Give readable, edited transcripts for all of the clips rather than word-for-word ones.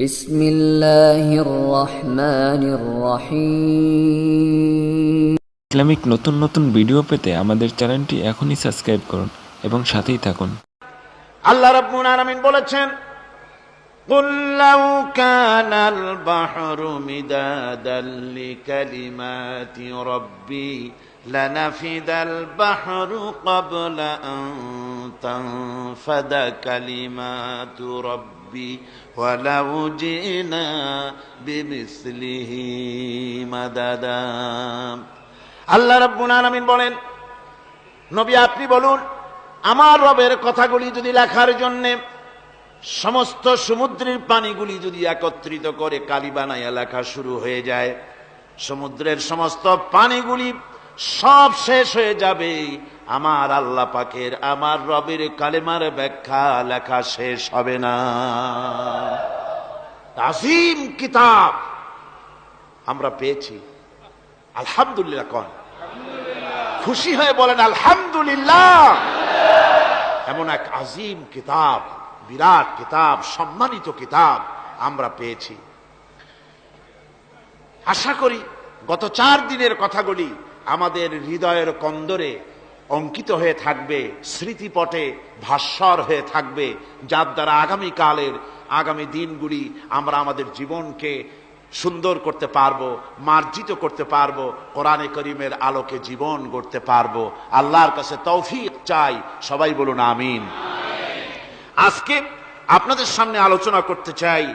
বিসমিল্লাহির রহমানির রহিম। ইসলামিক নতুন নতুন ভিডিও পেতে আমাদের চ্যানেলটি এখনই সাবস্ক্রাইব করুন এবং সাথেই থাকুন। আল্লাহ রাব্বুল আলামিন বলেছেন, কুল লাউ কানাল বাহরু মিদাদাল লিকালিমাতি রাব্বি লানাফিদাল বাহরু ক্বাবলা আন তানফাদা কালিমাতু রাব্বি ওয়ালাউ জিনা বিমিসলিহি মাদাদা। আল্লাহ রাব্বুল আলামিন বলেন, নবী আপনি বলুন, আমার রবের কথাগুলি যদি লেখার জন্যে সমস্ত সমুদ্রের পানিগুলি যদি একত্রিত করে কালি বানাইয়া লেখা শুরু হয়ে যায়, সমুদ্রের সমস্ত পানিগুলি সব শেষ হয়ে যাবে, আমার আল্লাহ পাকের, আমার রবের কালেমার ব্যাখ্যা লেখা শেষ হবে না। আজিম কিতাব আমরা পেয়েছি, আলহামদুলিল্লাহ। কোন খুশি হয়ে বলেন আলহামদুলিল্লাহ। এমন এক আজিম কিতাব, বিরাট কিতাব, সম্মানিত কিতাব আমরা পেয়েছি। আশা করি গত 4 দিনের কথাগুলি আমাদের হৃদয়ের কন্দরে অঙ্কিত হয়ে থাকবে, স্মৃতিপটে ভাস্বর হয়ে থাকবে, যার দ্বারা আগামী দিনগুলি আমরা আমাদের জীবনকে সুন্দর করতে পারবো, মার্জিত করতে পারবো, কোরআনে করিমের আলোকে জীবন গড়তে পারবো। আল্লাহর কাছে তৌফিক চাই, সবাই বলুন আমিন। আজকে আপনাদের সামনে আলোচনা করতে চাই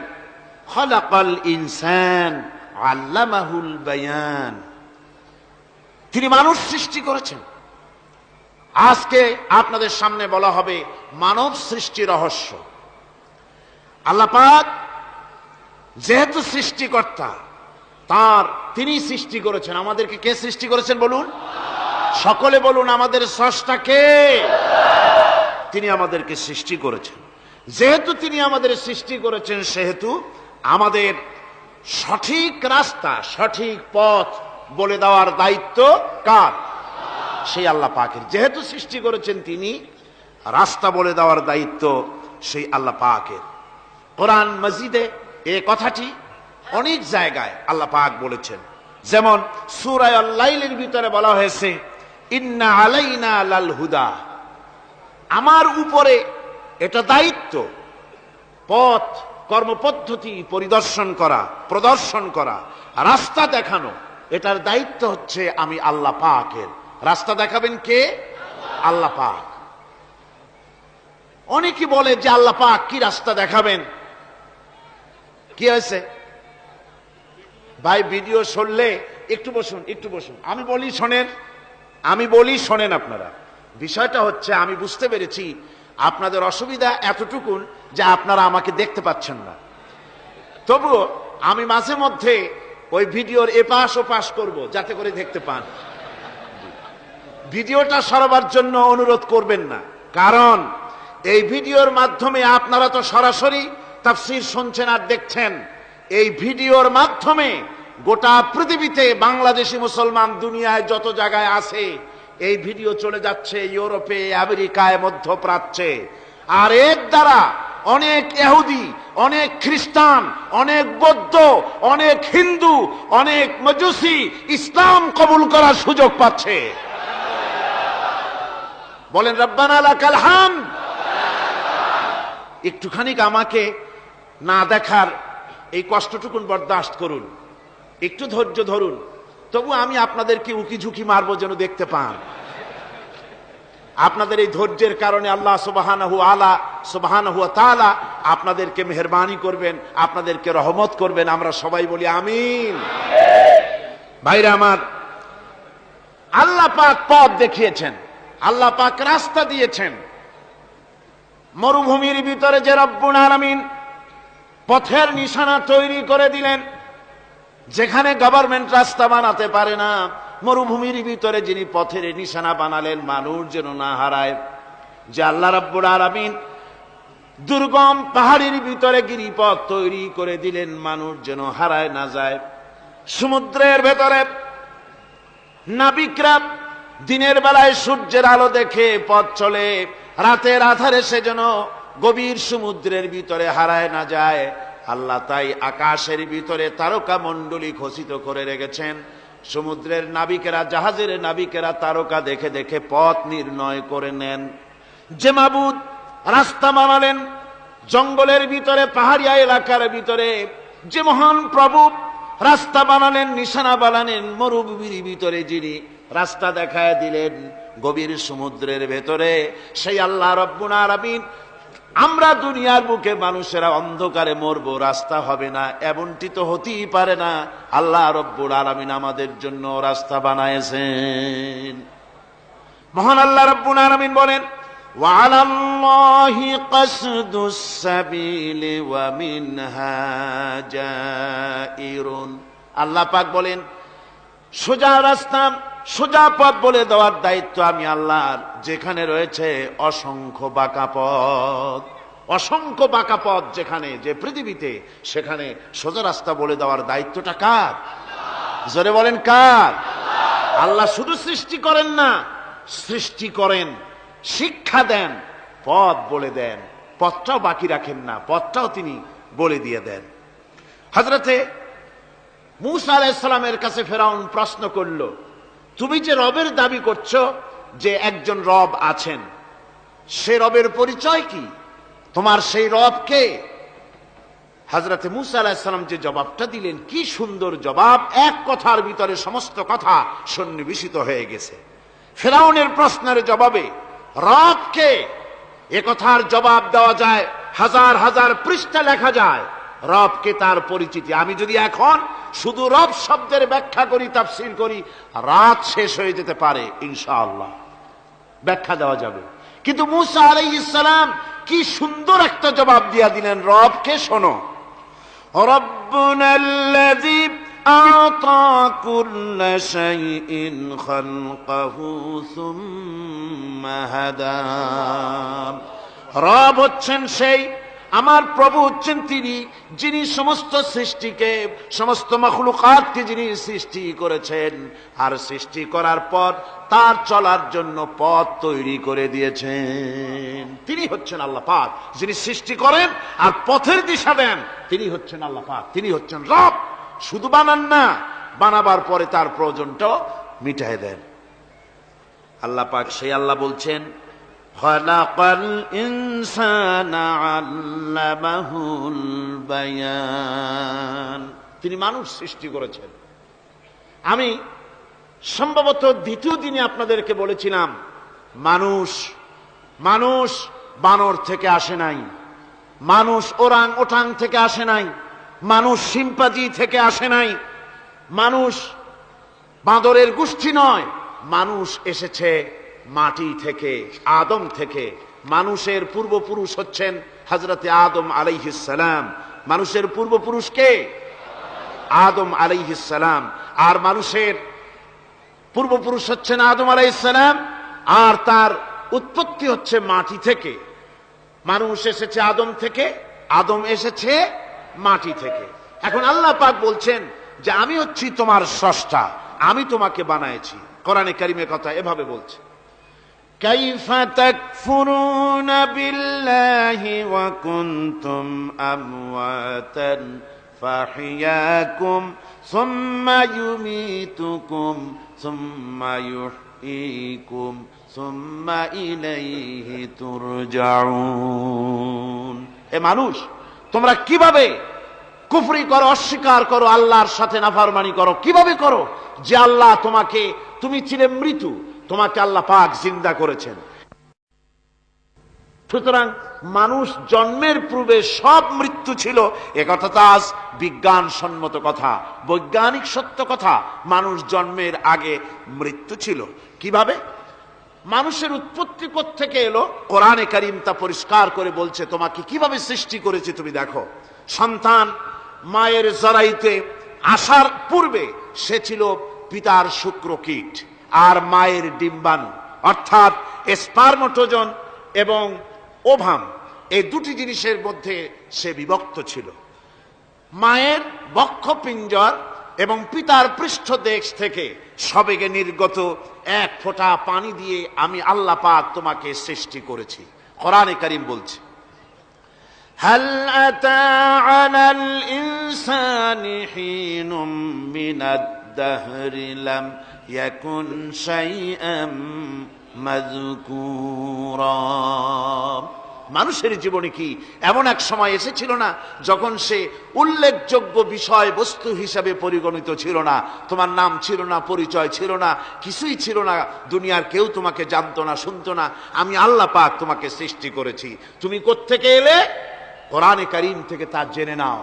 খলাকাল ইনসান আল্লামাহুল বায়ান। তিনি মানুষ সৃষ্টি করেছেন। আজকে আপনাদের সামনে বলা হবে মানব সৃষ্টি রহস্য। আল্লাহ পাক যেহেতু সৃষ্টিকর্তা, তিনি সৃষ্টি করেছেন। আমাদেরকে কে সৃষ্টি করেছেন বলুন? সকলে বলুন, আমাদের স্রষ্টা কে? তিনি আমাদেরকে সৃষ্টি করেছেন। যেহেতু তিনি আমাদের সৃষ্টি করেছেন, সেহেতু আমাদের সঠিক রাস্তা, সঠিক পথ বলে দেওয়ার দায়িত্ব কার? সেই আল্লাহ পাকের। যেহেতু সৃষ্টি করেছেন তিনি, রাস্তা বলে দেওয়ার দায়িত্ব সেই আল্লাহ পাকের। কোরআন মাজিদে এই কথাটি অনেক জায়গায় আল্লাহ পাক বলেছেন। যেমন সূরা আল-লাইলের ভিতরে বলা হয়েছে, ইন্না আলাইনা লাল হুদা। আমার উপরে এটা দায়িত্ব, পথ কর্মপদ্ধতি প্রদর্শন করা, রাস্তা দেখানো, এটার দায়িত্ব হচ্ছে আমি আল্লাহ পাকের। রাস্তা দেখাবেন কে? আল্লাহ পাক। অনেকে বলে যে আল্লাহ পাক কি রাস্তা দেখাবেন? কি হয়েছে ভাই? ভিডিও শুনলে একটু বসুন, আমি বলি শোনেন আপনারা। বিষয়টা হচ্ছে, আমি বুঝতে পেরেছি আপনাদের অসুবিধা এতটুকুন যে আপনারা আমাকে দেখতে পাচ্ছেন না। তবুও আমি মাঝে মধ্যে ওই ভিডিওর এপাশ ওপাশ করব যাতে করে দেখতে পান। ভিডিওটা সরাবার জন্য অনুরোধ করবেন না, কারণ এই ভিডিওর মাধ্যমে আপনারা তো সরাসরি তাফসীর শুনছেন আর দেখছেন। এই ভিডিওর মাধ্যমে গোটা পৃথিবীতে বাংলাদেশি মুসলমান দুনিয়ায় যত জায়গায় আছে, এই ভিডিও চলে যাচ্ছে ইউরোপে, আমেরিকায়, মধ্যপ্রাচ্যে। আর এর দ্বারা অনেক ইহুদি, অনেক খ্রিস্টান, অনেক বৌদ্ধ, অনেক হিন্দু, অনেক মজুসি ইসলাম কবুল করার সুযোগ পাচ্ছে। বলেন রব্বানা লাকাল হামদ। একটুখানি আমাকে না দেখার এই কষ্টটুকুন বরদাস্ত করুন, একটু ধৈর্য ধরুন। তবু আমি আপনাদেরকে উকি ঝুঁকি মারবো যেন দেখতে পান। আপনাদের এই ধৈর্যের কারণে আল্লাহ সুবহানাহু ওয়া তাআলা আপনাদেরকে মেহেরবানি করবেন, আপনাদেরকে রহমত করবেন। আমরা সবাই বলি আমিন। ভাইরা আমার, আল্লাহ পাক পথ দেখিয়েছেন, আল্লাহ পাক রাস্তা দিয়েছেন। মরুভূমির ভিতরে যে রব্বুল আলামিন পথের নিশানা তৈরি করে দিলেন, যেখানে গভর্নমেন্ট রাস্তা বানাতে পারে না, মরুভূমির ভিতরে যিনি পথের নিশানা বানালেন মানুষ যেন না হারায়। যে আল্লাহ রাব্বুল আলামিন দুর্গম পাহাড়ের ভিতরে গিরিপথ তৈরি করে দিলেন, মানুষ যেন হারায় না যায়। সমুদ্রের ভেতরে নাবিকরা দিনের বেলায় সূর্যের আলো দেখে পথ চলে, রাতের আধারে সে যেন গভীর সমুদ্রের ভিতরে হারায় না যায়। আল্লাহ তাই আকাশের ভিতরে তারকা মণ্ডলী খচিত করে রেখেছেন। সমুদ্রের নাবিকেরা, জাহাজের নাবিকেরা তারকা দেখে দেখে পথ নির্ণয় করে নেন। যে মাবুদ রাস্তা বানালেন জঙ্গলের ভিতরে, পাহাড়িয়া এলাকার ভিতরে, যে মহান প্রভু রাস্তা বানালেন, নিশানা বানালেন মরুভূমির ভিতরে, যিনি রাস্তা দেখায় দিলেন গভীর সমুদ্রের ভেতরে, সেই আল্লাহ রব্বুল আলামিন আমরা দুনিয়ার বুকে মানুষেরা অন্ধকারে মরবো, রাস্তা হবে না, এমনটি তো হতেই পারে না। আল্লাহ রব্বুল আলামিন আমাদের জন্য রাস্তা বানায়েছেন। মহান আল্লাহ রব্বুল আলামিন বলেন, ওয়ালাল্লাহি কাসদুস সাবিলি ওয়া মিনহা জাইরুন। আল্লাহ পাক বলেন, সোজা রাস্তা, সোজা পথ বলে দেওয়ার দায়িত্ব আমি আল্লাহর। যেখানে রয়েছে অসংখ্য বাঁকা পথ, অসংখ্য বাঁকা পথ যেখানে, যে পৃথিবীতে, সেখানে সোজা রাস্তা বলে দেওয়ার দায়িত্বটা কার? জোরে বলেন কার? আল্লাহ শুধু সৃষ্টি করেন না, সৃষ্টি করেন, শিক্ষা দেন, পথ বলে দেন, পথটাও বাকি রাখেন না, পথটাও তিনি বলে দিয়ে দেন। হযরতে মূসা আলাইহিস সালামের কাছে ফেরাউন প্রশ্ন করল, তুমি যে রবের দাবি করছো, যে একজন রব আছেন, সে রবের পরিচয় কি? তোমার সেই রব কে? হযরতে মূসা আলাইহিস সালাম যে জবাবটা দিলেন, কি সুন্দর জবাব! এক কথার ভিতরে সমস্ত কথা সন্নিবেশিত হয়ে গেছে। ফেরাউনের প্রশ্নের জবাবে রব কে, এ কথার জবাব দেওয়া যায়, হাজার হাজার পৃষ্ঠা লেখা যায়। রবকে, তার পরিচিতি। আমি যদি এখন শুধু রব শব্দের ব্যাখ্যা করি, তাফসীর করি, রাত শেষ হয়ে যেতে পারে, ইনশাআল্লাহ ব্যাখ্যা দেওয়া যাবে। কিন্তু মূসা আলাইহিস সালাম কি সুন্দর একটা জবাব দিয়া দিলেন রবকে। শোনো, রব্বুনাল্লাযী আ'তা কুল্লা শাইইন খালকাহু সুম্মা হাদা। রব হচ্ছেন সেই, আমার প্রভু হচ্ছেন তিনি, যিনি সমস্ত সৃষ্টিকে, সমস্ত মাখলুকাতকে যিনি সৃষ্টি করেছেন, আর সৃষ্টি করার পর তার চলার জন্য পথ তৈরি করে দিয়েছেন। তিনি হচ্ছেন আল্লাহ পাক, যিনি সৃষ্টি করেন আর পথের দিশা দেন। তিনি হচ্ছেন আল্লাহ পাক, তিনি হচ্ছেন রব। শুধু বানান না, বানাবার পরে তার প্রয়োজনটাও মিটায় দেন। আল্লাহ পাক সেই আল্লাহ বলছেন, খালাকাল ইনসানা আল্লামাহুল বায়ান। তিনি মানুষ সৃষ্টি করেছেন। আমি সম্ভবত দ্বিতীয় দিনে আপনাদেরকে বলেছিলাম, মানুষ বানর থেকে আসে নাই, মানুষ ওরাং ওটাং থেকে আসে নাই, মানুষ শিম্পাজি থেকে আসে নাই, মানুষ বাঁদরের গোষ্ঠী নয়, মানুষ এসেছে মাটি থেকে, আদম থেকে। মানুষের পূর্বপুরুষ হচ্ছেন হযরতে আদম আলাইহিস সালাম। মানুষের পূর্বপুরুষ কে? আদম আলাইহিস সালাম। আর মানুষের পূর্বপুরুষ হচ্ছেন আদম আলাইহিস সালাম, আর তার উৎপত্তি হচ্ছে মাটি থেকে। মানুষ এসেছে আদম থেকে, আদম এসেছে মাটি থেকে। এখন আল্লাহ পাক বলছেন যে আমি হচ্ছি তোমার স্রষ্টা, আমি তোমাকে বানাইছি। কোরআনে কারীমে কথা এভাবে বলছে, কাইফা তাকফুরুনা বিল্লাহি ওয়া কুনতুম আমওয়াতান ফাহিয়াকুম সুম্মা ইউমীতুকুম সুম্মা ইউহয়ীকুম সুম্মা ইলাইহি তুরজাউন। হে মানুষ, তোমরা কিভাবে কুফরি করো, অস্বীকার করো, আল্লাহর সাথে নাফরমানি করো? কিভাবে করো? যে আল্লাহ তোমাকে, তুমি ছিলে মৃত্যু, তোমাকে আল্লাহ পাক জিন্দা করেছেন। সুতরাং মানুষ জন্মের পূর্বে সব মৃত্যু ছিল, একথা তো আজ বিজ্ঞান সম্মত কথা, বৈজ্ঞানিক সত্য কথা। মানুষ জন্মের আগে মৃত্যু ছিল। কিভাবে? মানুষের উৎপত্তি কোত্থেকে এলো? কোরআনে কারীম তা পরিষ্কার করে বলছে, তোমাকে কিভাবে সৃষ্টি করেছে তুমি দেখো। সন্তান মায়ের জরায়ুতে আসার পূর্বে সে ছিল পিতার শুক্রকীট আর মায়ের ডিম্বাণু, অর্থাৎ স্পার্মটোজন এবং ওভাম, এই দুটি জিনিসের মধ্যে সে বিভক্ত ছিল। মায়ের বক্ষপিঞ্জর এবং পিতার পৃষ্ঠদেশ থেকে সবেগে নির্গত এক ফোঁটা পানি দিয়ে আমি আল্লাহ পাক তোমাকে সৃষ্টি করেছি। কোরআনে কারীম বলছে, হাল আতা আলাল ইনসানি হিনুম মিনাদ দাহরি লাম ইয়াকুন শাইআম মাযকুরা। মানুষের জীবনে কি এমন এক সময় এসেছিল না যখন সে উল্লেখযোগ্য বিষয় বস্তু হিসাবে পরিগণিত ছিল না? তোমার নাম ছিল না, পরিচয় ছিল না, কিছুই ছিল না, দুনিয়ার কেউ তোমাকে জানতো না, শুনতো না। আমি আল্লাহ পাক তোমাকে সৃষ্টি করেছি। তুমি কোত্থেকে এলে? কোরআনে কারীম থেকে তা জেনে নাও।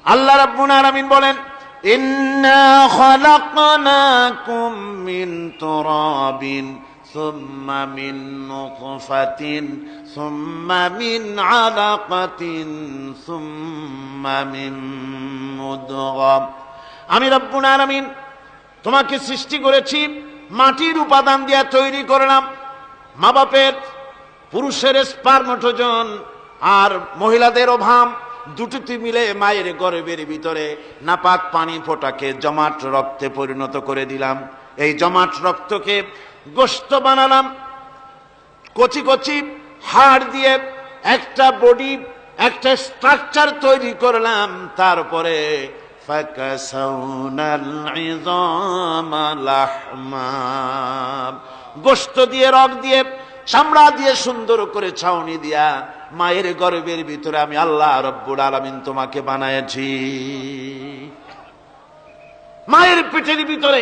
আল্লাহ রাব্বুল আলামিন বলেন, ইন্না খালাকনাকুম মিন তুরাবিন সুম্মা মিন নুতফাতিন সুম্মা মিন আলাকাতিন সুম্মা মিন মুদগা। আমি রব্বুল আলামিন তোমাকে সৃষ্টি করেছি, মাটির উপাদান দিয়ে তৈরি করলাম। মা বাপের, পুরুষের স্পার্মটোজন আর মহিলাদের ওভাম দুটোতে মিলে মায়ের গর্ভের ভিতরে নাপাক পানি ফোটাকে জমাট রক্তে পরিণত করে দিলাম। এই জমাট রক্তকে গোশত বানালাম, কচি কচি হাড় দিয়ে একটা বডি, একটা স্ট্রাকচার তৈরি করলাম। তারপরে ফাকাসাউনাল ইযামা লাহমা, গোশত দিয়ে, রগ দিয়ে, চামড়া দিয়ে সুন্দর করে ছাউনি দিয়া মায়ের গর্ভের ভিতরে আমি আল্লাহ রব্বুল আলামিন তোমাকে বানাইছি। মায়ের পেটের ভিতরে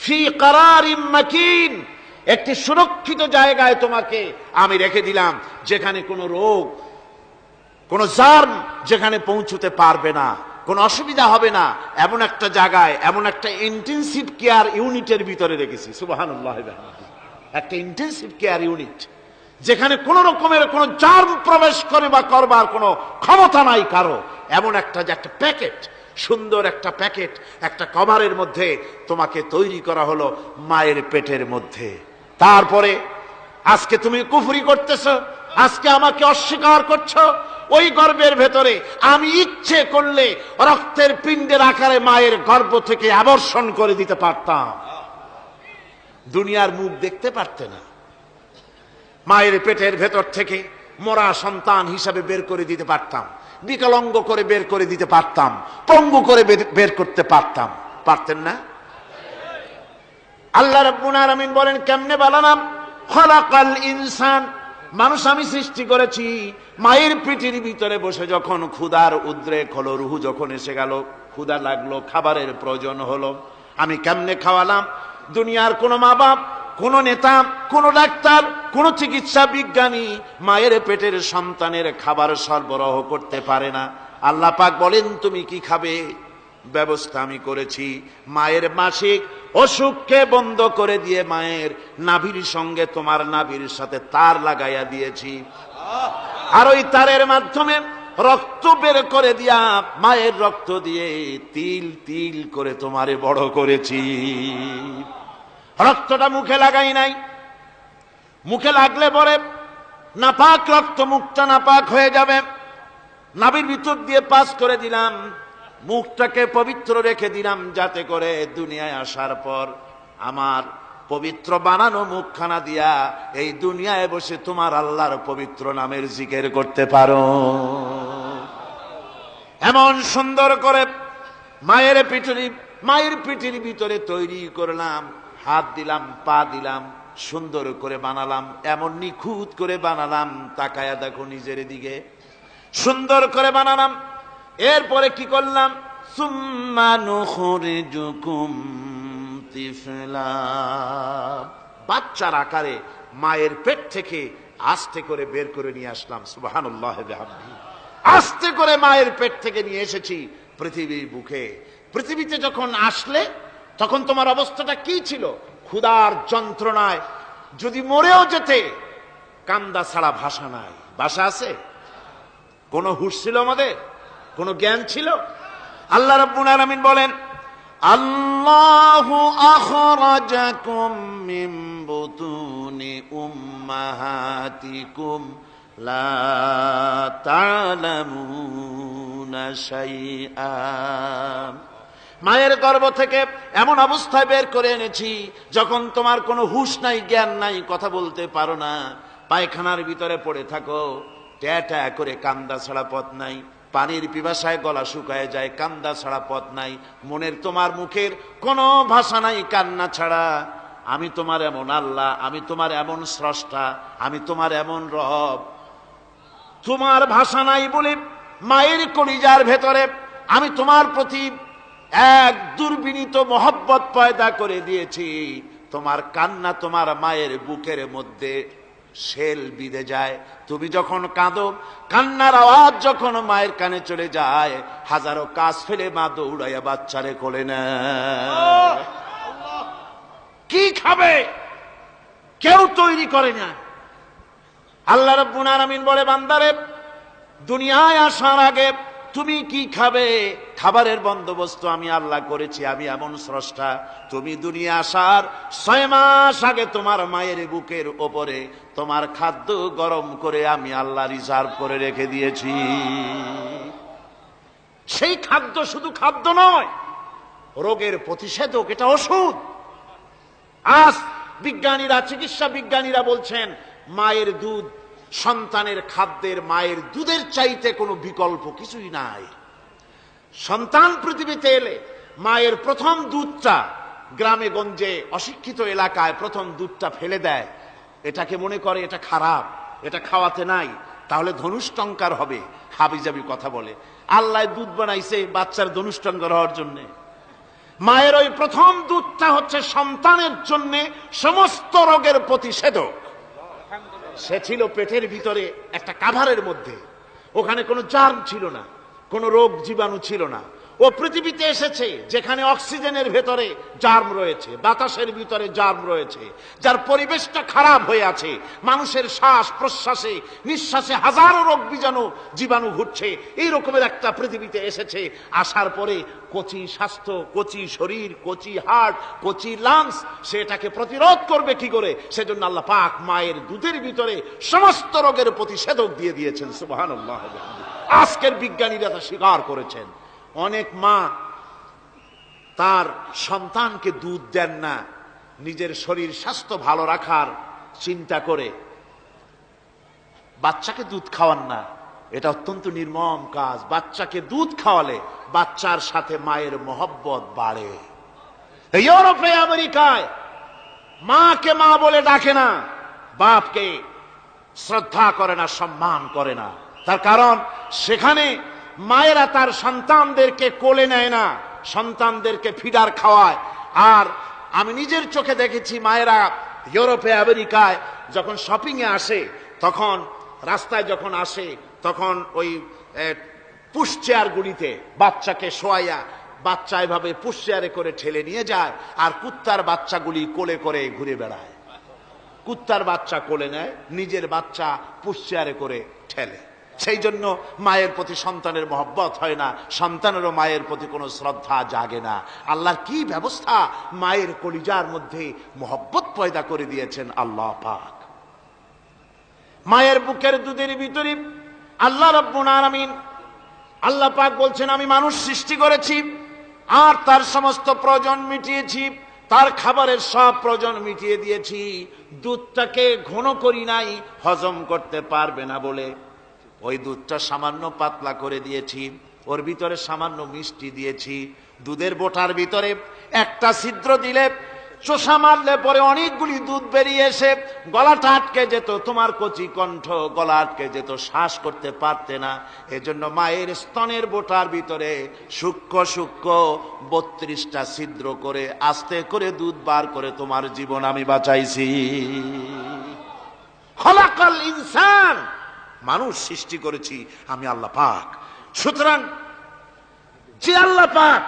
ফি কারারিম মাকিন, একটি সুরক্ষিত জায়গায় তোমাকে আমি রেখে দিলাম, যেখানে কোনো রোগ, কোনো জার্ম যেখানে পৌঁছতে পারবে না, কোনো অসুবিধা হবে না। এমন একটা জায়গায়, এমন একটা ইন্টেনসিভ কেয়ার ইউনিটের ভিতরে রেখেছি। সুবহানাল্লাহ। একটা ইন্টেনসিভ কেয়ার ইউনিট যেখানে কোন রকমের কোন জার্ম প্রবেশ করে বা করবার কোনো ক্ষমতা নাই কারো। এমন একটা যে একটা প্যাকেট, সুন্দর একটা প্যাকেট, একটা কভারের মধ্যে তোমাকে তৈরি করা হলো মায়ের পেটের মধ্যে। তারপরে আজকে তুমি কুফরি করতেছো, আজকে আমাকে অস্বীকার করছো। ওই গর্ভের ভেতরে আমি ইচ্ছে করলে রক্তের পিণ্ডের আকারে মায়ের গর্ভ থেকে আবর্ষণ করে দিতে পারতাম, দুনিয়ার মুখ দেখতে পারতে না। মায়ের পেটের ভেতর থেকে মরা সন্তান হিসাবে বের করে দিতে পারতাম, বিকলাঙ্গ করে বের করে দিতে পারতাম, পঙ্গু করে বের করতে পারতাম। পারতেন না? আল্লাহ রাব্বুল আলামিন বলেন, কেমনে বানালাম? খলাকাল ইনসান, মানুষ আমি সৃষ্টি করেছি মায়ের পেটের ভিতরে বসে। যখন ক্ষুধার উদ্রেক হলো, রুহু যখন এসে গেল, ক্ষুধা লাগলো, খাবারের প্রয়োজন হলো, আমি কেমনে খাওয়ালাম? দুনিয়ার কোন মা বাপ, কোন নেতা, কোন ডাক্তার, কোন চিকিৎসা বিজ্ঞানী মায়ের পেটের সন্তানের খাবার সরবরাহ করতে পারে না। আল্লাহ পাক বলেন, তুমি কি খাবে? ব্যবস্থা আমি করেছি। মায়ের মাসিক অসুখকে বন্ধ করে দিয়ে মায়ের নাভির সঙ্গে তোমার নাভির সাথে তার লাগাইয়া দিয়েছি, আর ওই তারের মাধ্যমে রক্ত বের করে দিয়া মায়ের রক্ত দিয়ে তিল তিল করে তোমারে বড় করেছি। রক্তটা মুখে লাগাই নাই, মুখে লাগলে পরে নাপাক রক্ত, মুখটা নাপাক হয়ে যাবে। নাভির ভিতর দিয়ে পাস করে দিলাম, মুখটাকে পবিত্র রেখে দিলাম, যাতে করে দুনিয়ায় আসার পর আমার পবিত্র বানানো মুখখানা দিয়া এই দুনিয়ায় বসে তোমার আল্লাহর পবিত্র নামের জিকির করতে পারো। এমন সুন্দর করে মায়ের পিঠের ভিতরে তৈরি করলাম, হাত দিলাম, পা দিলাম, সুন্দর করে বানালাম, এমন নিখুঁত করে বানালাম, তাকায়া দেখো নিজের দিকে, সুন্দর করে বানালাম। এরপরে কি করলাম? সুম্মা নুখরিজুকুম তিফলা, বাচ্চার আকারে মায়ের পেট থেকে আস্তে করে বের করে নিয়ে আসলাম। সুবহানাল্লাহ বিহামদিহি। আস্তে করে মায়ের পেট থেকে নিয়ে এসেছি পৃথিবীর বুকে। পৃথিবীতে যখন আসলে তখন তোমার অবস্থাটা কি ছিল? ক্ষুধার যন্ত্রণায় যদি মরেও যেতে, কান্দা ছাড়া ভাষা নাই। ভাষা আছে? কোন হুঁশ ছিল আমাদের? কোন জ্ঞান ছিল? আল্লাহ রাব্বুল আলামিন বলেন, আল্লাহু আখরাজাকুম মিন বুতুনি উম্মাহাতিকুম লা তা'লামুনা শাইআ, মায়ের গর্ভ থেকে এমন অবস্থায় বের করে এনেছি যখন তোমার কোনো হুঁশ নাই, জ্ঞান নাই, কথা বলতে পারো না, পায়খানার ভিতরে পড়ে থাকো, ট্যাটা করে কান্দা ছাড়া পথ নাই, পানির পিপাসায় গলা শুকায় যায়, কান্দা ছাড়া পথ নাই, মনের তোমার মুখের কোনো ভাষা নাই কান্না ছাড়া। আমি তোমার এমন আল্লাহ, আমি তোমার এমন স্রষ্টা, আমি তোমার এমন রব। তোমার ভাষা নাই বলে মায়ের কলিজার ভেতরে আমি তোমার প্রতি এক দুর্বিনীত মহব্বত পয়দা করে দিয়েছি। তোমার কান্না তোমার মায়ের বুকের মধ্যে শেল বিঁধে যায়। তুমি যখন কাঁদো, কান্নার আওয়াজ যখন মায়ের কানে চলে যায়, হাজারো কাজ ফেলে মা দৌড়াইয়া বাচ্চারে কোলে নেয়। কি খাবে কেউ তৈরি করে না। আল্লাহ রাব্বুল আলামিন বলে, বান্দারে দুনিয়ায় আসার আগে তুমি কি খাবে, খাবারের বন্দোবস্ত আমি আল্লাহ করেছি, আমি এমন স্রষ্টা। তুমি দুনিয়া আসার 6 মাস আগে তোমার মায়ের বুকের ওপরে তোমার খাদ্য গরম করে আমি আল্লাহ রিজার্ভ করে রেখে দিয়েছি। সেই খাদ্য শুধু খাদ্য নয়, রোগের প্রতিষেধক, এটা ওষুধ। আজ বিজ্ঞানীরা, চিকিৎসা বিজ্ঞানীরা বলছেন মায়ের দুধ সন্তানের খাদ্যের, মায়ের দুধের চাইতে কোনো বিকল্প কিছুই নাই। সন্তান পৃথিবীতে এলে মায়ের প্রথম দুধটা, গ্রামে গঞ্জে অশিক্ষিত এলাকায় প্রথম দুধটা ফেলে দেয়, এটাকে মনে করে এটা খারাপ, এটা খাওয়াতে নাই, তাহলে ধনুষ্টঙ্কার হবে, হাবিজাবি কথা বলে। আল্লাহ দুধ বানাইছে বাচ্চার ধনুষ্টঙ্কার হওয়ার জন্যে। মায়ের ওই প্রথম দুধটা হচ্ছে সন্তানের জন্য সমস্ত রোগের প্রতিষেধক। সে ছিল পেটের ভিতরে একটা কাভারের মধ্যে, ওখানে কোনো জার্ম ছিল না, কোনো রোগ জীবাণু ছিল না। ও পৃথিবীতে এসেছে যেখানে অক্সিজেনের ভেতরে জার্ম রয়েছে, বাতাসের ভিতরে জার্ম রয়েছে, যার পরিবেশটা খারাপ হয়ে আছে। মানুষের শ্বাস প্রশ্বাসে, নিঃশ্বাসে হাজারো রোগ জীবাণু ঘুরছে। এই রকমের একটা পৃথিবীতে এসেছে। আসার পরে কচি স্বাস্থ্য, কচি শরীর, কচি হার্ট, কচি লাংস, সেটাকে প্রতিরোধ করবে কি করে? সেজন্য আল্লাহ পাক মায়ের দুধের ভিতরে সমস্ত রোগের প্রতিষেধক দিয়ে দিয়েছেন। সুবহানাল্লাহ। আজকের বিজ্ঞানীরা তা স্বীকার করেছেন। অনেক মা তার সন্তানকে দুধ দেন না, নিজের শরীর স্বাস্থ্য ভালো রাখার চিন্তা করে বাচ্চাকে দুধ খাওয়ান না। এটা অত্যন্ত নির্মম কাজ। বাচ্চাকে দুধ খাওয়ালে বাচ্চার সাথে মায়ের মহব্বত বাড়ে। ইউরোপে, আমেরিকায় মাকে মা বলে ডাকে না, বাপকে শ্রদ্ধা করে না, সম্মান করে না। তার কারণ সেখানে মায়েরা তার সন্তানদেরকে কোলে নেয় না, সন্তানদেরকে ফিডার খাওয়ায়। আর আমি নিজের চোখে দেখেছি মায়েরা ইউরোপে, আমেরিকায় যখন শপিং এ আসে, তখন রাস্তায় যখন আসে, তখন ওই পুশ চেয়ার গুলিতে বাচ্চাকে শোয়াইয়া, বাচ্চা এভাবে পুশ চেয়ারে করে ঠেলে নিয়ে যায়, আর কুত্তার বাচ্চাগুলি কোলে করে ঘুরে বেড়ায়। কুত্তার বাচ্চা কোলে নেয়, নিজের বাচ্চা পুশ চেয়ারে করে ঠেলে। সেই জন্য মায়ের প্রতি সন্তানের মহব্বত হয় না, সন্তানেরও মায়ের প্রতি কোনো শ্রদ্ধা জাগে না। আল্লাহর কি ব্যবস্থা! মায়ের কলিজার মধ্যে মহব্বত পয়দা করে দিয়েছেন আল্লাহ পাক। মায়ের বুকের দুধের ভিতরে আল্লাহ রাব্বুল আলামিন, আল্লাহ পাক বলছেন, আমি মানুষ সৃষ্টি করেছি আর তার সমস্ত প্রয়োজন মিটিয়েছি, তার খাবারের সব প্রয়োজন মিটিয়ে দিয়েছি। দুধটাকে ঘন করি নাই, হজম করতে পারবে না বলে ওই দুধটা সামান্য পাতলা করে দিয়েছি, ওর ভিতরে সামান্য মিষ্টি দিয়েছি। দুধের বোটার ভিতরে একটা ছিদ্র দিলে, চোষা মারলে পরে অনেকগুলি দুধ বেরিয়ে এসে গলাটা আটকে যেত, তোমার কচি কণ্ঠ গলা আটকে যেত, শ্বাস করতে পারতে না। এজন্য মায়ের স্তনের বোটার ভিতরে সূক্ষ্ম সূক্ষ্ম 32টা ছিদ্র করে আস্তে করে দুধ বার করে তোমার জীবন আমি বাঁচাইছি। খলাকাল ইনসান, মানুষ সৃষ্টি করেছি আমি আল্লাহ পাক। সুতরাং যে আল্লাহ পাক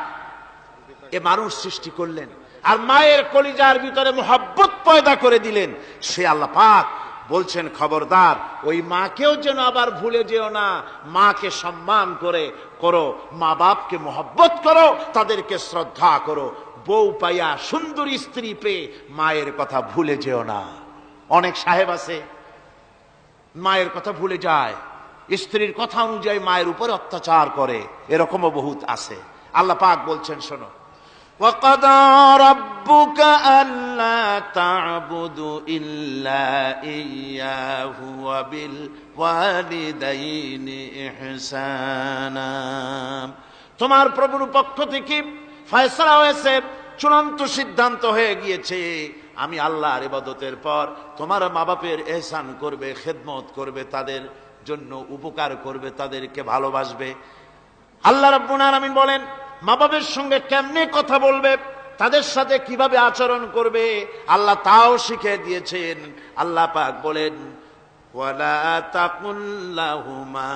এ মানুষ সৃষ্টি করলেন আর মায়ের কলিজার ভিতরে মোহাব্বত পয়দা করে দিলেন, সে আল্লাহ পাক বলছেন, খবরদার ওই মাকেও যেন আবার ভুলে যেও না। মাকে সম্মান করো, মা বাপকে মোহাব্বত করো, তাদেরকে শ্রদ্ধা করো। বউ পাইয়া, সুন্দরী স্ত্রী পেয়ে মায়ের কথা ভুলে যেও না। অনেক সাহেব আছে মায়ের কথা ভুলে যায়, স্ত্রীর কথা অনুযায়ী মায়ের উপরে অত্যাচার করে, এরকমও বহুত আছে। আল্লাহ পাক বলছেন, শোনো, وَقَضَى رَبُّكَ أَلَّا تَعْبُدُوا إِلَّا إِيَّاهُ وَبِالْوَالِدَيْنِ إِحْسَانًا। তোমার প্রভুর পক্ষ থেকে ফয়সালা হয়েছে, চূড়ান্ত সিদ্ধান্ত হয়ে গিয়েছে, আমি আল্লাহর ইবাদতের পর তোমার মা বাপের ইহসান করবে, খেদমত করবে, তাদের জন্য উপকার করবে, তাদেরকে ভালোবাসবে। আল্লাহ রাব্বুল আলামিন বলেন মা বাবার সঙ্গে কেমনে কথা বলবে, তাদের সাথে কিভাবে আচরণ করবে, আল্লাহ তাও শিখিয়ে দিয়েছেন। আল্লাহ পাক বলেন ওয়ালা তাকুল লাহুমা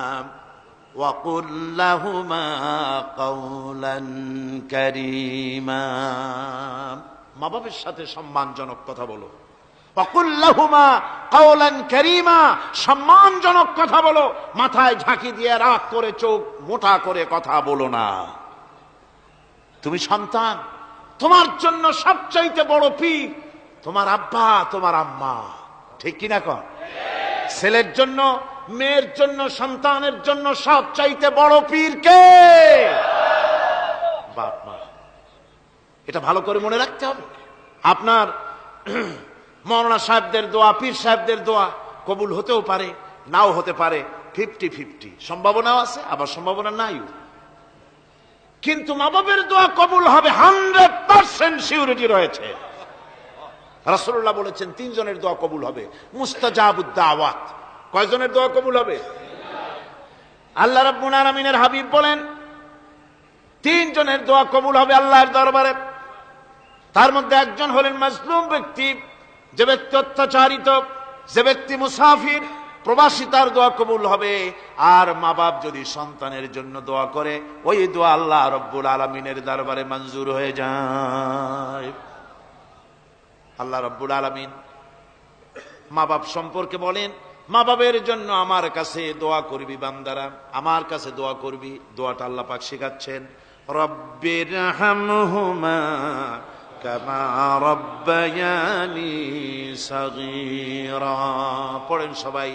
ওয়াকুল লাহুমা কাওলান কারীমা। মা বাবার সাথে সম্মানজনক কথা বলো। ওয়াকুল লাহুমা কাওলান কারীমা, সম্মানজনক কথা বলো, মাথায় ঝাঁকি দিয়ে রাগ করে চোখ মোটা করে কথা বলো না। তুমি সন্তান, তোমার জন্য সবচাইতে বড় পীর তোমার আব্বা, তোমার আম্মা, ঠিক কিনা কর? ছেলের জন্য, মেয়ের জন্য, সন্তানের জন্য সবচাইতে বড় পীর কে? বাপ মা। এটা ভালো করে মনে রাখতে হবে। আপনার মৌলানা সাহেবদের দোয়া, পীর সাহেবদের দোয়া কবুল হতেও পারে, নাও হতে পারে, 50-50 সম্ভাবনাও আছে, আবার সম্ভাবনা নাই। কিন্তু মা বাবার দোয়া কবুল হবে 100% সিউরিটি রয়েছে। রাসূলুল্লাহ বলেছেন 3 জনের দোয়া কবুল হবে, মুস্তাজাবুদ দাওয়াত। কয়জনের দোয়া কবুল হবে? আল্লাহ রাব্বুল আলামিনের হাবিব বলেন 3 জনের দোয়া কবুল হবে আল্লাহর দরবারে। তার মধ্যে একজন হলেন মাজলুম ব্যক্তি, যে ব্যক্তি অত্যাচারিত, যে ব্যক্তি মুসাফির, প্রবাসী, তার দোয়া কবুল হবে। আর মা বাপ যদি সন্তানের জন্য দোয়া করে, ওই দোয়া আল্লাহ রব্বুল আলামিনের দরবারে মঞ্জুর হয়ে যায়। আল্লাহ রব্বুল আলামিন মা বাপ সম্পর্কে বলেন মা বাবের জন্য আমার কাছে দোয়া করবি বান্দারা, আমার কাছে দোয়া করবি। দোয়াটা আল্লাহ পাক শেখাচ্ছেন, রব্বির হামহুমা কামা রব্বায়ানি সগীরা। পড়েন সবাই,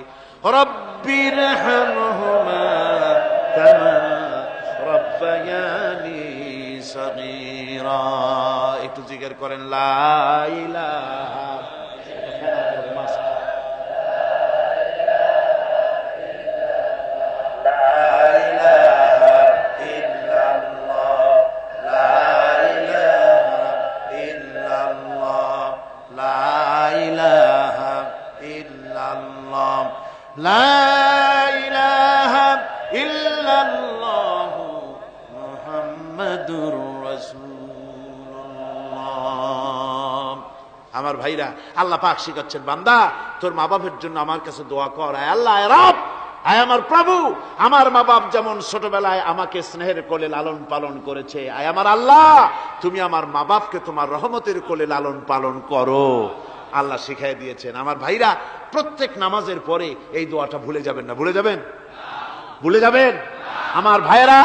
রব্বির হামহুমা কামা রব্বায়ানি সগীরা। একটু জিকির করেন লা ইলাহা লা ইলাহা ইল্লাল্লাহু মুহাম্মাদুর রাসূলুল্লাহ। আমার ভাইরা, আল্লাহ পাক শিখাচ্ছেন বান্দা তোর মা বাপের জন্য আমার কাছে দোয়া কর। আয় আল্লাহ, আয় রব, আয় আমার প্রভু, আমার মা বাপ যেমন ছোটবেলায় আমাকে স্নেহের কোলে লালন পালন করেছে, আয় আমার আল্লাহ তুমি আমার মা বাপকে তোমার রহমতের কোলে লালন পালন করো। আল্লাহ শিখাই দিয়েছেন। আমার ভাইরা, প্রত্যেক নামাজের পরে এই দোয়াটা ভুলে যাবেন না। ভুলে যাবেন? ভুলে যাবেন? আমার ভাইরা,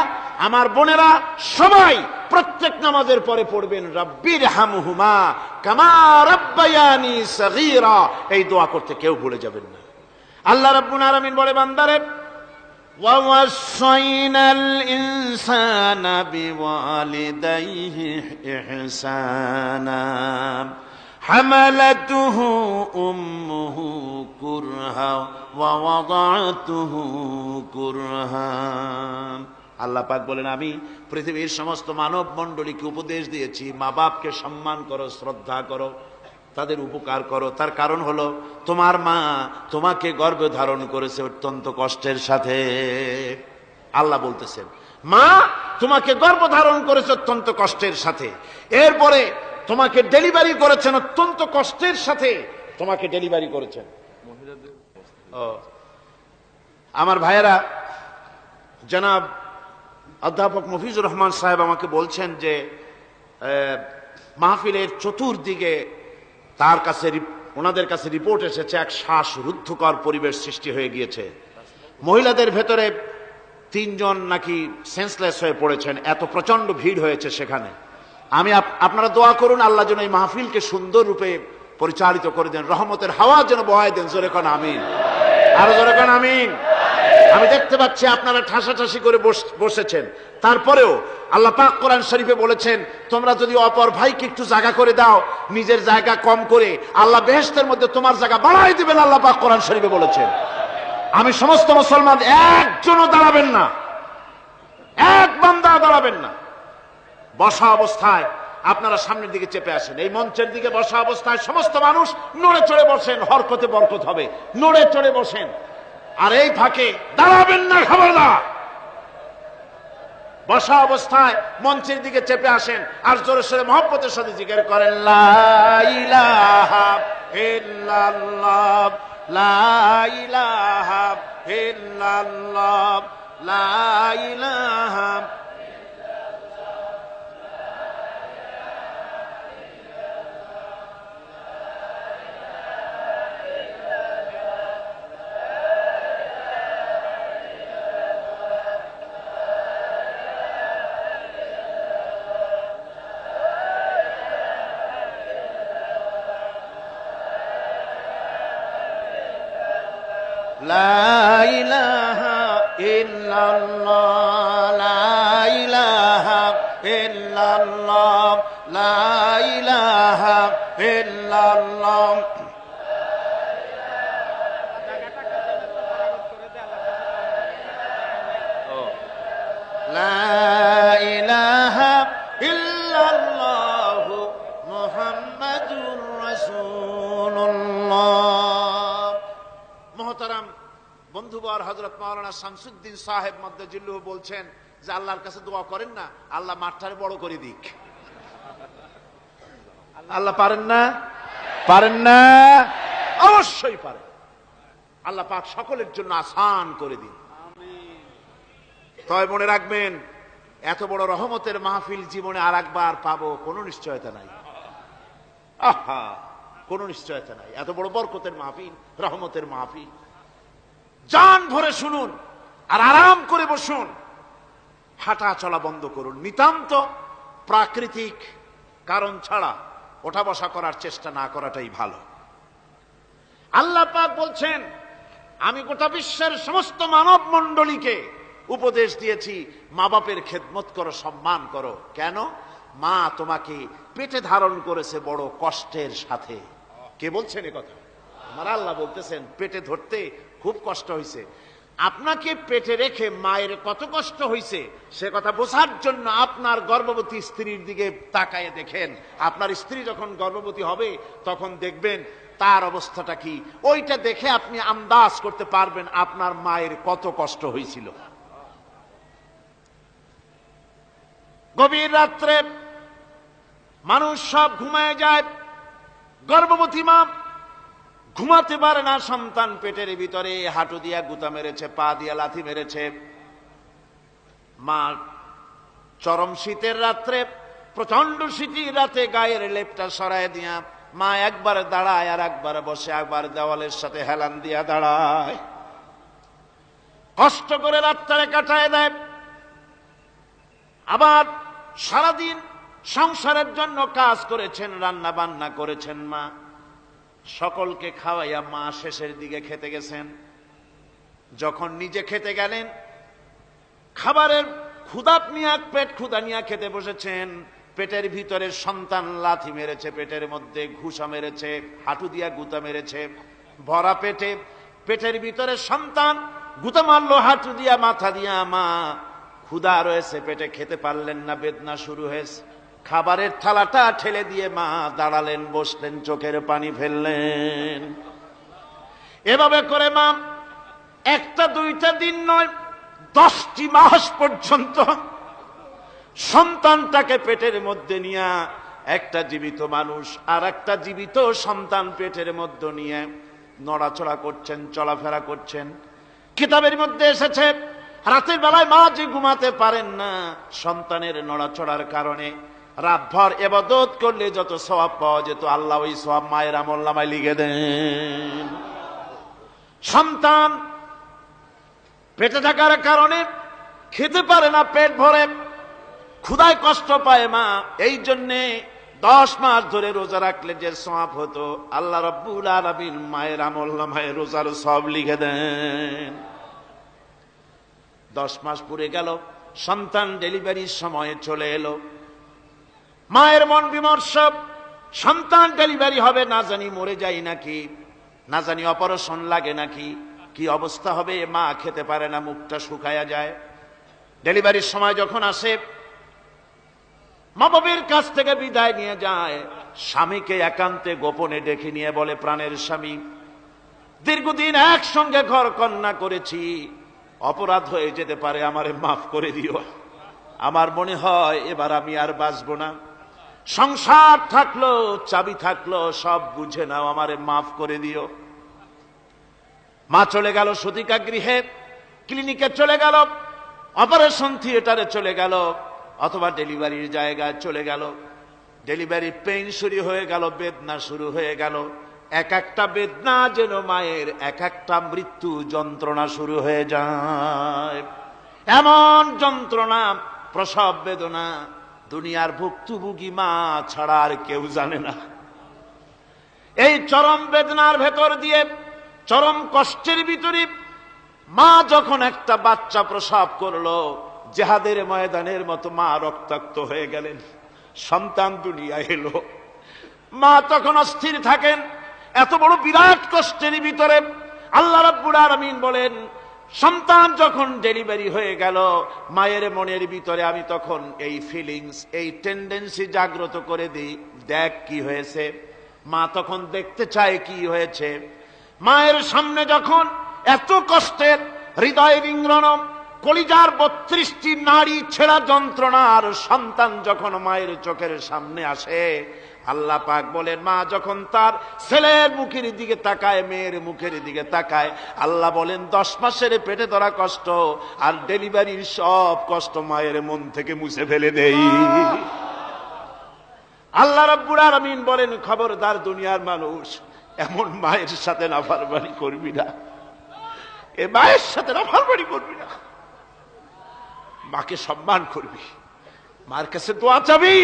আমার বোনেরা, সবাই প্রত্যেক নামাজের পরে পড়বেন রব্বির হামহুমা কামা রব্বায়ানি সগীরা। এই দোয়া করতে কেউ ভুলে যাবেন না। আল্লাহ রাব্বুল আলামিন বলে বান্দারে ওয়া ওয়াসাইনাল ইনসানা বিওয়ালিদাইহি ইহসানা حملته أمه كرها ووضعته كرها। আল্লাহ পাক বলেন আমি পৃথিবীর সমস্ত মানব মণ্ডলীকে উপদেশ দিয়েছি মা বাপকে সম্মান করো, শ্রদ্ধা করো, তাদের উপকার করো। তার কারণ হলো তোমার মা তোমাকে গর্ভে ধারণ করেছে অত্যন্ত কষ্টের সাথে। আল্লাহ বলতেছেন মা তোমাকে গর্ভ ধারণ করেছে অত্যন্ত কষ্টের সাথে, এরপরে তোমাকে ডেলিভারি করেছেন অত্যন্ত কষ্টের সাথে, তোমাকে ডেলিভারি করেছেন। আমার ভাইয়েরা, জনাব অধ্যাপক মফিজুর রহমান সাহেব আমাকে বলছেন যে মাহফিলের চতুর্দিকে তার কাছে, ওনাদের কাছে রিপোর্ট এসেছে এক শ্বাসরুদ্ধকর পরিবেশ সৃষ্টি হয়ে গিয়েছে। মহিলাদের ভেতরে 3 জন নাকি সেন্সলেস হয়ে পড়েছেন, এত প্রচন্ড ভিড় হয়েছে সেখানে। আমি আপনারা দোয়া করুন আল্লাহ যেন এই মাহফিলকে সুন্দর রূপে পরিচালিত করে দেন, রহমতের হাওয়া যেন বহায় দেন। জোরে কোন আমিন, আরো জোরে কোন আমিন। আমি দেখতে পাচ্ছি আপনারা ঠাসাঠাসি করে বসেছেন, তারপরেও আল্লাহ পাক কোরআন শরীফে বলেছেন, তোমরা যদি অপর ভাইকে একটু জায়গা করে দাও, নিজের জায়গা কম করে, আল্লাহ বেহেশতের মধ্যে তোমার জায়গা বাড়াই দিবেন। আল্লাহ পাক কোরআন শরীফে বলেছেন। আমি সমস্ত মুসলমান একজনও দাঁড়াবেন না, এক বান্দা দাঁড়াবেন না। বসা অবস্থায় আপনারা সামনের দিকে চেপে আসেন। এই মঞ্চের দিকে বসা অবস্থায় সমস্ত মানুষ নড়ে চড়ে বসেন, হরকতে বরকত হবে। নড়ে চড়ে বসেন। আর এই ফাঁকে দাঁড়াবেন না, খবরদার। বসা অবস্থায় মঞ্চের দিকে চেপে আসেন আর জোরে সোরে মহব্বতের সাথে জিকির করেন, লা ইলাহা ইল্লাল্লাহ, লা ইলাহা ইল্লাল্লাহ, লা ইলাহা। লা ইলাহা ইল্লাল্লাহ, লা ইলাহা ইল্লাল্লাহ, লা ইলাহা ইল্লাল্লাহ। লা ইলাহা ইল্লাল্লাহ মুহাম্মাদুর রাসূলুল্লাহ। মোহতারাম বন্ধুবর, হযরত মাওলানা শামসুদ্দিন সাহেব মাদ্দাজিল্লুহু বলছেন যে আল্লাহর কাছে দোয়া করেন না, আল্লাহ মাঠটারে বড় করে দিক। আল্লাহ পারেন না? পারেন না? অবশ্যই পারেন। আল্লাহ পাক সকলের জন্য আসান করে দিন। তবে মনে রাখবেন, এত বড় রহমতের মাহফিল জীবনে আর একবার পাবো কোনো নিশ্চয়তা নাই। আহা, কোনো নিশ্চয়তা নাই। এত বড় বরকতের মাহফিল, রহমতের মাহফিল, জান ভরে শুনুন আর আরাম করে বসুন। হাঁটা চলা বন্ধ করুন। নিতান্ত প্রাকৃতিক কারণ ছাড়া ওঠা বসা করার চেষ্টা না করাটাই ভালো। আল্লাহ পাক বলছেন, আমি গোটা বিশ্বের সমস্ত মানব মণ্ডলীকে উপদেশ দিয়েছি, মা বাপের খেদমত করো, সম্মান করো। কেন? মা তোমাকে পেটে ধারণ করেছে বড় কষ্টের সাথে। কে বলছেন এ কথা? আমার আল্লাহ বলতেছেন, পেটে ধরতে খুব কষ্ট হয়েছে। আপনাকে পেটে রেখে মায়ের কত কষ্ট হয়েছে সে কথা বোঝার জন্য আপনার গর্ভবতী স্ত্রীর দিকে তাকায় দেখেন। আপনার স্ত্রী যখন গর্ভবতী হবে তখন দেখবেন তার অবস্থাটা কি। ওইটা দেখে আপনি আন্দাজ করতে পারবেন আপনার মায়ের কত কষ্ট হয়েছিল। গভীর রাত্রে মানুষ সব ঘুমায় যায়, গর্ভবতী মা ঘুমাতে পারে না। সন্তান পেটের ভিতরে হাঁটু দিয়া গুতা মেরেছে, পা দিয়া লাথি মেরেছে। মা চরম শীতের রাত্রে, প্রচন্ড শীতের রাতে গায়ের লেপটা সরায় দিয়া মা একবার দাঁড়ায় আর একবার বসে, একবার দেওয়ালের সাথে হেলান দিয়া দাঁড়ায়। কষ্ট করে রাতটারে কাটায় দেয়। আবার সারাদিন সংসারের জন্য কাজ করেছেন, রান্না বান্না করেছেন মা, সকলকে খাওয়াইয়া মা শেষের দিকে খেতে গেছেন। যখন নিজে খেতে গেলেন, খাবারের ক্ষুধা নিয়ে, পেট ক্ষুধা নিয়ে খেতে বসেছেন, পেটের ভিতরে সন্তান লাথি মেরেছে, পেটের মধ্যে ঘুষা মেরেছে, হাঁটু দিয়া গুতা মেরেছে। ভরা পেটে, পেটের ভিতরে সন্তান গুতা মারলো হাঁটু দিয়া, মাথা দিয়া। মা ক্ষুধা রয়েছে, পেটে খেতে পারলেন না, বেদনা শুরু হয়েছে। খাবারের থালাটা ঠেলে দিয়ে মা দাঁড়ালেন, বসলেন, চোখের পানি ফেললেন। এভাবে করে মা একটা দুইটা দিন নয়, 10টি মাস পর্যন্ত সন্তানটাকে পেটের মধ্যে নিয়ে, একটা জীবিত মানুষ আর একটা জীবিত সন্তান পেটের মধ্যে নিয়ে নড়াচড়া করছেন, চলাফেরা করছেন। কিতাবের মধ্যে এসেছে, রাতের বেলায় মা যে ঘুমাতে পারেন না সন্তানের নড়াচড়ার কারণে, রাতভর ইবাদত করলে যত সওয়াব পাওয়া যেত আল্লাহ ওই সওয়াব মায়ের আমলনামায় লিখে দেন। সন্তান পেটে থাকার কারণে খেতে পারে না, পেট ভরে ক্ষুধায় কষ্ট পায় মা। এই জন্যে 10 মাস ধরে রোজা রাখলে যে সওয়াব হতো আল্লাহ রাব্বুল আলামিন মায়ের আমলনামায় রোজার সওয়াব লিখে দেন। 10 মাস পুরে গেল, সন্তান ডেলিভারির সময়ে চলে এলো। মায়ের মন বিমর্ষ, সন্তান ডেলিভারি হবে, না জানি মরে যাই নাকি, না জানি অপারেশন লাগে নাকি, কি অবস্থা হবে। মা খেতে পারে না, মুখটা শুকায়া যায়। ডেলিভারির সময় যখন আসে, মা বাবার কাছ থেকে বিদায় নিয়ে যায়, স্বামীকে একান্তে গোপনে ডেকে নিয়ে বলে, প্রাণের স্বামী, দীর্ঘদিন একসঙ্গে ঘর কন্যা করেছি, অপরাধ হয়ে যেতে পারে, আমারে মাফ করে দিও। আমার মনে হয় এবার আমি আর বাঁচবো না। সংসার থাকলো, চাবি থাকলো, সব বুঝে নাও, আমারে মাফ করে দিও। মা চলে গেল সতিকা গৃহে, ক্লিনিকে চলে গেল, অপারেশন থিয়েটারে চলে গেল, অথবা ডেলিভারির জায়গায় চলে গেল। ডেলিভারি পেইন শুরু হয়ে গেল, বেদনা শুরু হয়ে গেল। এক একটা বেদনা যেন মায়ের এক একটা মৃত্যু যন্ত্রণা শুরু হয়ে যায়। এমন যন্ত্রণা, প্রসব বেদনা দুনিয়ার ভুক্তভোগী মা ছাড়া আর কেউ জানে না। এই চরম বেদনার ভেতর দিয়ে, চরম কষ্টের ভিতরে মা যখন একটা বাচ্চা প্রসব করলো, জেহাদের ময়দানের মতো মা রক্তাক্ত হয়ে গেলেন, সন্তান দুনিয়ায় এলো। মা তখন অস্থির থাকেন। এত বড় বিরাট কষ্টের ভিতরে আল্লাহ রাব্বুল আলামিন বলেন, সন্তান যখন ডেলিভারি হয়ে গেল, মায়ের মনের ভিতরে আমি তখন এই ফিলিংস, এই টেন্ডেন্সি জাগ্রত করে দিই, দেখ কি হয়েছে। মা তখন দেখতে চায় কি হয়েছে। মায়ের সামনে যখন এত কষ্টের, হৃদয় রিংগ্রণ, কলিজার 32টি নাড়ি ছেঁড়া যন্ত্রণার সন্তান যখন মায়ের চোখের সামনে আসে, আল্লাহ পাক বলেন, মা যখন তার ছেলের মুখের দিকে তাকায়, মেয়ের মুখের দিকে তাকায়, আল্লাহ বলেন 10 মাসের পেটে ধরা কষ্ট আর ডেলিভারির সব কষ্ট মায়ের মন থেকে মুছে ফেলে দেই। আল্লাহ রাব্বুল আলামিন বলেন, খবরদার দুনিয়ার মানুষ, এমন মায়ের সাথে নাফরমানি করবি না, এ মায়ের সাথে নাফরমানি করবি না, মাকে সম্মান করবি, মার কাছে দোয়া চাবি।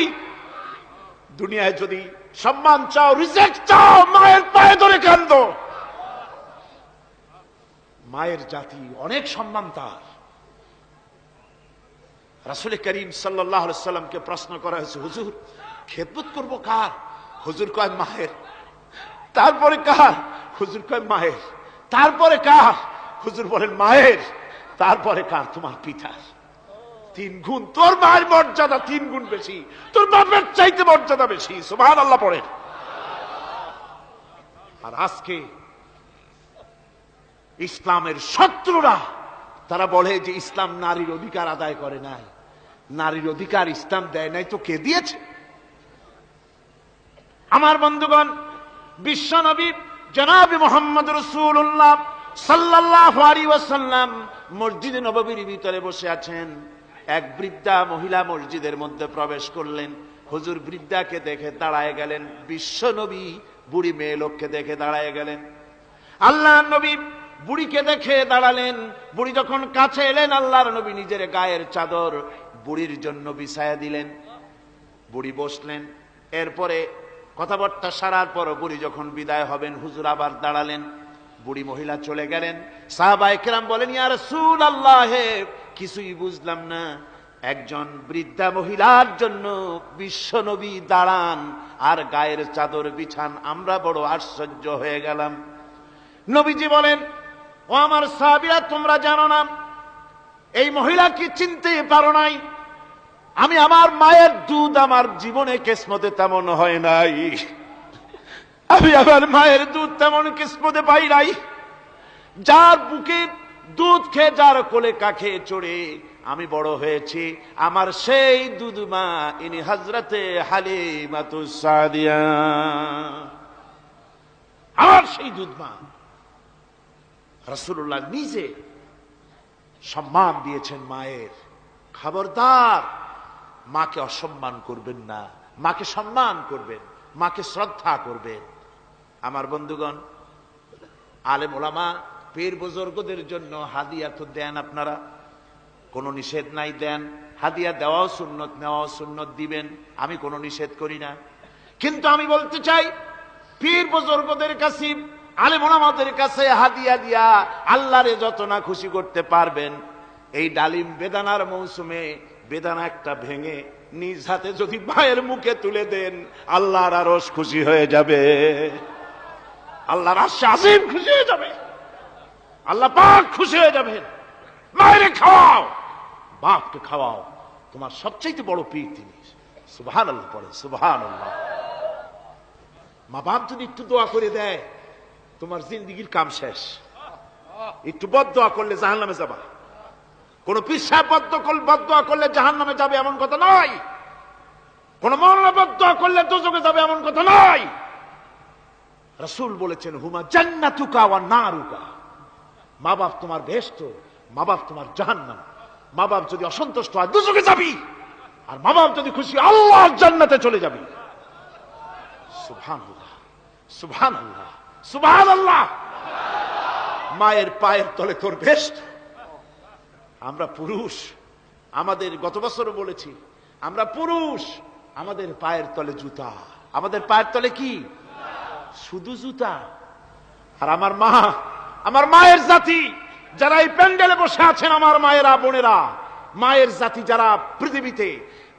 দুনিয়ায় যদি সম্মান চাও, রিজেক্ট চাও, মায়ের পায়ে ধরে কাঁদো। মায়ের জাতি অনেক সম্মান তার। রাসূল করিম সাল্লাল্লাহু আলাইহি সাল্লামকে প্রশ্ন করা হয়েছে, হুজুর খেদমত করবো কার? হুজুর কয় মায়ের। তারপরে কার? হুজুর কয় মায়ের। তারপরে কার? হুজুর বলেন মায়ের। তারপরে কার? তোমার পিতার। 3 গুণ। তোর মায়ের মর্যাদা 3 গুণ বেশি, তোর বাপের চাইতে মর্যাদা বেশি। সুবহানাল্লাহ পড়েন। আর আজকে ইসলামের শত্রুরা তারা বলে যে ইসলাম নারীর অধিকার আদায় করে নাই। নারীর অধিকার ইসলাম দেয় নাই তো কে দিয়েছে? আমার বন্ধুগণ, বিশ্বনবী জনাব মুহাম্মদ রাসূলুল্লাহ সাল্লাল্লাহু আলাইহি ওয়াসাল্লাম মসজিদে নববীর ভিতরে বসে আছেন। এক বৃদ্ধা মহিলা মসজিদের মধ্যে প্রবেশ করলেন। হুজুর বৃদ্ধাকে দেখে দাঁড়ায় গেলেন। বিশ্বনবী বুড়ি মেয়ে লোককে দেখে দাঁড়ায় গেলেন। আল্লাহর নবী বুড়িকে দেখে দাঁড়ালেন। বুড়ি যখন কাছে এলেন, আল্লাহর নবী নিজের গায়ের চাদর বুড়ির জন্য বিছায়া দিলেন। বুড়ি বসলেন। এরপরে কথাবার্তা সারার পর বুড়ি যখন বিদায় হবেন, হুজুর আবার দাঁড়ালেন। বুড়ি মহিলা চলে গেলেন। সাহাবায়ে কেরাম বলেন, ইয়া রাসূলুল্লাহ, কিছুই বুঝলাম না, একজন বৃদ্ধা মহিলার জন্য বিশ্বনবী দাঁড়ান আর গায়ের চাদর বিছান, আমরা বড় আশ্চর্য হয়ে গেলাম। নবীজি বলেন, ও আমার সাহাবীরা, তোমরা জানো না, এই মহিলা কি চিনতে পারো নাই? আমি আমার মায়ের দুধ আমার জীবনে কিসমতে তেমন হয় নাই। আমি আমার মায়ের দুধ তেমন কিসমতে পাই নাই। যার বুকে দুধ খেয়ে, যার কোলে কাখে চড়ে আমি বড় হয়েছি, আমার সেই দুধ মা, ইনি হযরতে হালিমাতুস সাদিয়া, আমার সেই দুধ মা। রাসূলুল্লাহ নিজে সম্মান দিয়েছেন মায়ের। খবরদার মাকে অসম্মান করবেন না, মাকে সম্মান করবেন, মাকে শ্রদ্ধা করবেন। আমার বন্ধুগণ, আলেম ওলামা পীর বুজুর্গদের জন্য হাদিয়া তো দেন, আপনারা কোনো নিষেধ নাই, দেন। হাদিয়া দেওয়াও সুন্নত, নেওয়াও সুন্নত, দিবেন, আমি কোনো নিষেধ করি না। কিন্তু আমি বলতে চাই, পীর বুজুর্গদের কাছে, আলেম ওলামাদের কাছে হাদিয়া দিয়া আল্লাহরে যত না খুশি করতে পারবেন, এই ডালিম বেদানার মৌসুমে বেদানা একটা ভেঙে নিজ হাতে যদি ভাইয়ের মুখে তুলে দেন, আল্লাহর আরশ খুশি হয়ে যাবে, আল্লাহর আরশে আজিম খুশি হয়ে যাবে, আল্লাহ পাক খুশি হয়ে যাবেন। মায়েরে খাওয়াও, বাপকে খাওয়াও, তোমার সবচেয়ে বড় পীর তিনি। সুবহানাল্লাহ পড়ে, সুবহানাল্লাহ। মা বাপ যদি একটু দোয়া করে দেয়, তোমার জিন্দেগির কাম শেষ। একটু বদদোয়া করলে জাহান্নামে যাবা। কোন পীর সাহেব বদদোয়া করলে জাহান্নামে যাবে এমন কথা নয়। কোন মাওলানা বদদোয়া করলে দোজখে যাবে এমন কথা নয়। রাসূল বলেছেন, হুমা জান্নাতুকা ওয়া নারুকা। মা বাপ তোমার বেহেশত, মা বাপ তোমার জাহান্নাম। মা বাপ যদি অসন্তুষ্ট হয় দোজখে যাবি, আর মা বাপ যদি খুশি আল্লাহর জান্নাতে চলে যাবি। সুবহানাল্লাহ, সুবহানাল্লাহ, সুবহানাল্লাহ। মায়ের পায়ের তলে তোর বেহেশত। আমরা পুরুষ, আমাদের গত বছরও বলেছি, আমরা পুরুষ, আমাদের পায়ের তলে জুতা। আমাদের পায়ের তলে কি? শুধু জুতা। আর আমার মা, আমার মায়ের জাতি যারা এই প্যান্ডেলে বসে আছেন, আমার মায়েরা বোনেরা, মায়ের জাতি যারা পৃথিবীতে,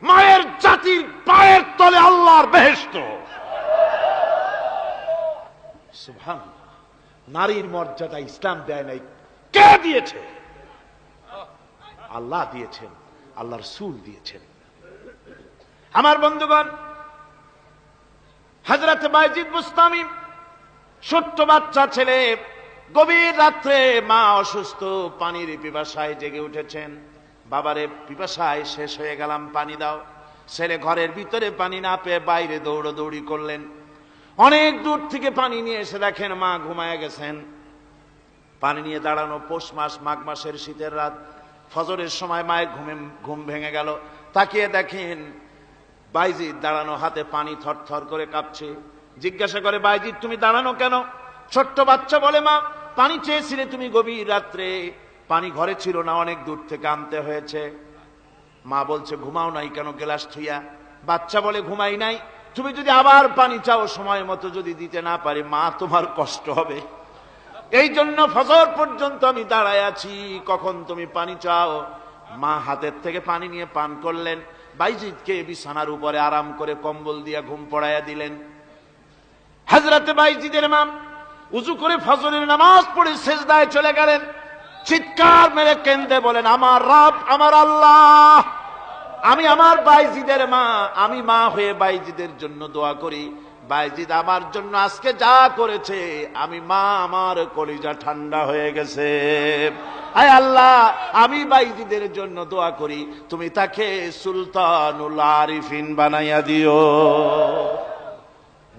মায়ের জাতির পায়ের তলে আল্লাহর বেহেশত। সুবহানাল্লাহ। নারীর মর্যাদা ইসলাম দেয় নাই, কে দিয়েছে? আল্লাহ দিয়েছেন, আল্লাহ রাসূল দিয়েছেন। আমার বন্ধুগণ, হযরত বাইজিদ বুস্তামি, ছোট্ট বাচ্চা ছেলে, গভীর রাত্রে মা অসুস্থ, পানির পিপাসায় জেগে উঠেছেন। বাবারে, পিপাসায় শেষ হয়ে গেলাম, পানি দাও। ছেলে ঘরের ভিতরে পানি না পেয়ে বাইরে দৌড়াদৌড়ি করলেন। অনেক দূর থেকে পানি নিয়ে এসে দেখেন মা ঘুমায় গেছেন। পানি নিয়ে দাঁড়ানো, পৌষ মাস, মাঘ মাসের শীতের রাত, ফজরের সময় মায়ের ঘুম ভেঙে গেল। তাকিয়ে দেখেন বাইজিদ দাঁড়ানো, হাতে পানি থরথর করে কাঁপছে। জিজ্ঞাসা করে, বাইজিদ তুমি দাঁড়ানো কেন? ছোট্ট বাচ্চা বলে, মা পানি চেয়েছিলে তুমি গভীর রাত্রে, পানি ঘরে ছিল না, অনেক দূর থেকে আনতে হয়েছে। মা বলছে, ঘুমাও নাই কেন গ্লাস থুইয়া? বাচ্চা বলে, ঘুমাই নাই। তুমি যদি আবার পানি চাও, সময় মতো যদি দিতে না পারি, মা তোমার কষ্ট হবে। এই জন্য ফজর পর্যন্ত আমি দাঁড়ায় আছি, কখন তুমি পানি চাও। মা হাতের থেকে পানি নিয়ে পান করলেন। বাইজিদকে বিছানার উপরে আরাম করে কম্বল দিয়া ঘুম পড়াইয়া দিলেন। হযরত বাইজিদের মা উযু করে ফজরের নামাজ পড়ে সিজদায় চলে গেলেন। চিৎকার মেরে কেঁদে বলেন, আমার রব, আমার আল্লাহ, আমি আমার বাইজিদের মা, আমি মা হয়ে বাইজিদের জন্য দোয়া করি। বাইজিদ আমার জন্য আজকে যা করেছে, আমি মা, আমার কলিজা ঠান্ডা হয়ে গেছে। আয় আল্লাহ, আমি বাইজিদের জন্য দোয়া করি, তুমি তাকে সুলতানুল আরিফিন বানাইয়া দিও।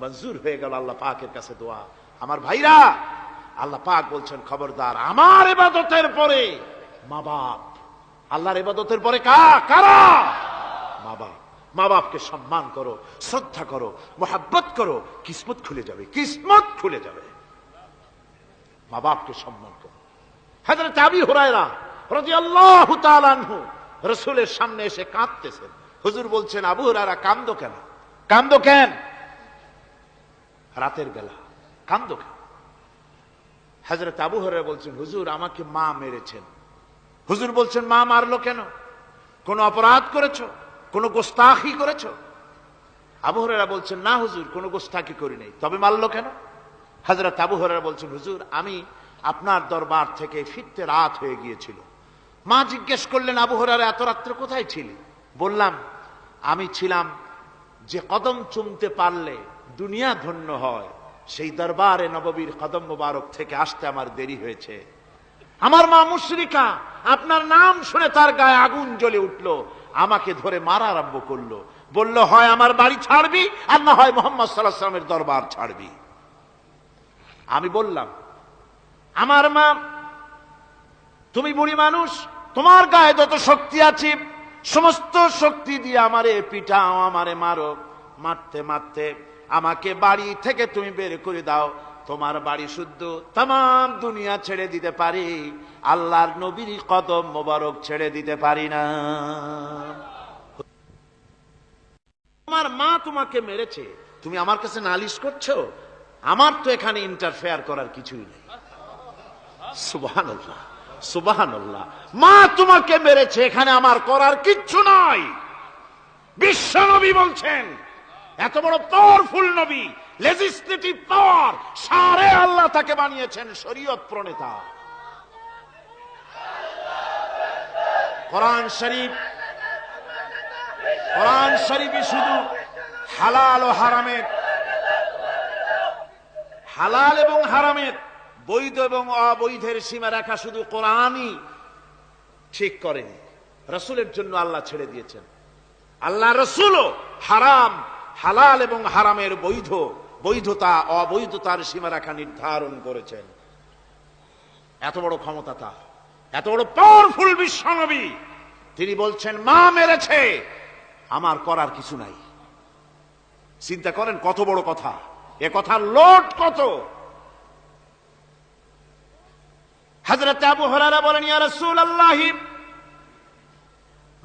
মঞ্জুর হয়ে গেল আল্লাহ পাকের কাছে দোয়া। আমার ভাইরা, আল্লাহ পাক বলছেন, খবরদার, আমার ইবাদতের পরে মা বাপ। আল্লাহর ইবাদতের পরে কারা? মা বাপ। মা বাপকে সম্মান করো, শ্রদ্ধা করো, মোহাব্বত করো, কিসমত খুলে যাবে, কিসমত খুলে যাবে। মা বাপকে সম্মান করো। হযরত আবু হুরায়রা রাদিয়াল্লাহু তাআলা আনহু রাসূলের সামনে এসে কাঁদতেছেন। হুজুর বলছেন, আবু হুরায়রা কাঁদো কেন? কাঁদো কেন? রাতের বেলা কাঁদো কেন? হযরত আবু হুরায়রা বলছেন, হুজুর আমাকে মা মেরেছেন। হুজুর বলছেন, মা মারলো কেন? কোন অপরাধ করেছো? কোন গোস্তাখি করেছো? আবু হুরায়রা বলছেন, না হুজুর, কোন গোস্তাখি করি নাই, তবে মারলো কেন? হযরত আবু হুরায়রা বলছেন, হুজুর আমি আপনার দরবার থেকে ফিরতে রাত হয়ে গিয়েছিল। মা জিজ্ঞেস করলেন, আবু হুরায়রা এত রাত্রে কোথায় ছিলি? বললাম, আমি ছিলাম যে কদম চুমতে পারলে দুনিয়া ধন্য হয়, সেই দরবারে নববীর কদম মোবারক থেকে আসতে আমার দেরি হয়েছে। আমার মা মুশরিকা, আপনার নাম শুনে তার গায়ে আগুন জ্বলে উঠলো, আমাকে ধরে মারা আরম্ভ করলো। বলল, হয় আমার বাড়ি ছাড়বি, আর না হয় মুহাম্মদ সাল্লাল্লাহু আলাইহি ওয়াসাল্লামের দরবার ছাড়বি। আমি বললাম, আমার মা, তুমি বুড়ি মানুষ, তোমার গায়ে যত শক্তি আছে সমস্ত শক্তি দিয়ে আমারে পিটাও, আমারে মারো। মারতে মারতে আমাকে বাড়ি থেকে তুমি বের করে দাও। তোমার বাড়ি শুদ্ধ, তাম দুনিয়া ছেড়ে দিতে পারি, আল্লাহর নবীর কদম মোবারক ছেড়ে দিতে পারি না। তোমার মা তোমাকে মেরেছে, তুমি আমার কাছে নালিশ করছো? আমার তো এখানে ইন্টারফেয়ার করার কিছুই নেই। সুবহানাল্লাহ, সুবহানাল্লাহ। মা তোমাকে মেরেছে, এখানে আমার করার কিচ্ছু নাই। বিশ্ব নবী বলছেন, এত বড় পাওয়ারফুল নবী, লেজিসলেটিভ পাওয়ার, সারে আল্লাহ তাকে বানিয়েছেন শরীয়ত প্রণেতা। কোরআন শরীফে শুধু হালাল ও হারামের, হালাল এবং হারামের, বৈধ এবং অবৈধের সীমারেখা শুধু কোরআনই ঠিক করেনি, রাসূলের জন্য আল্লাহ ছেড়ে দিয়েছেন। আল্লাহ রাসূলও হারাম, হালাল এবং হারামের বৈধতা অবৈধতার সীমারেখা নির্ধারণ করেছেন। এত বড় ক্ষমতা তার, এত বড় পাওয়ারফুল বিশ্বনবী, তিনি বলছেন মা মেরেছে, আমার করার কিছু নাই। চিন্তা করেন কত বড় কথা, এ কথার লোড কত। হযরত আবু হুরায়রা বলেন, ইয়া রাসূলুল্লাহ,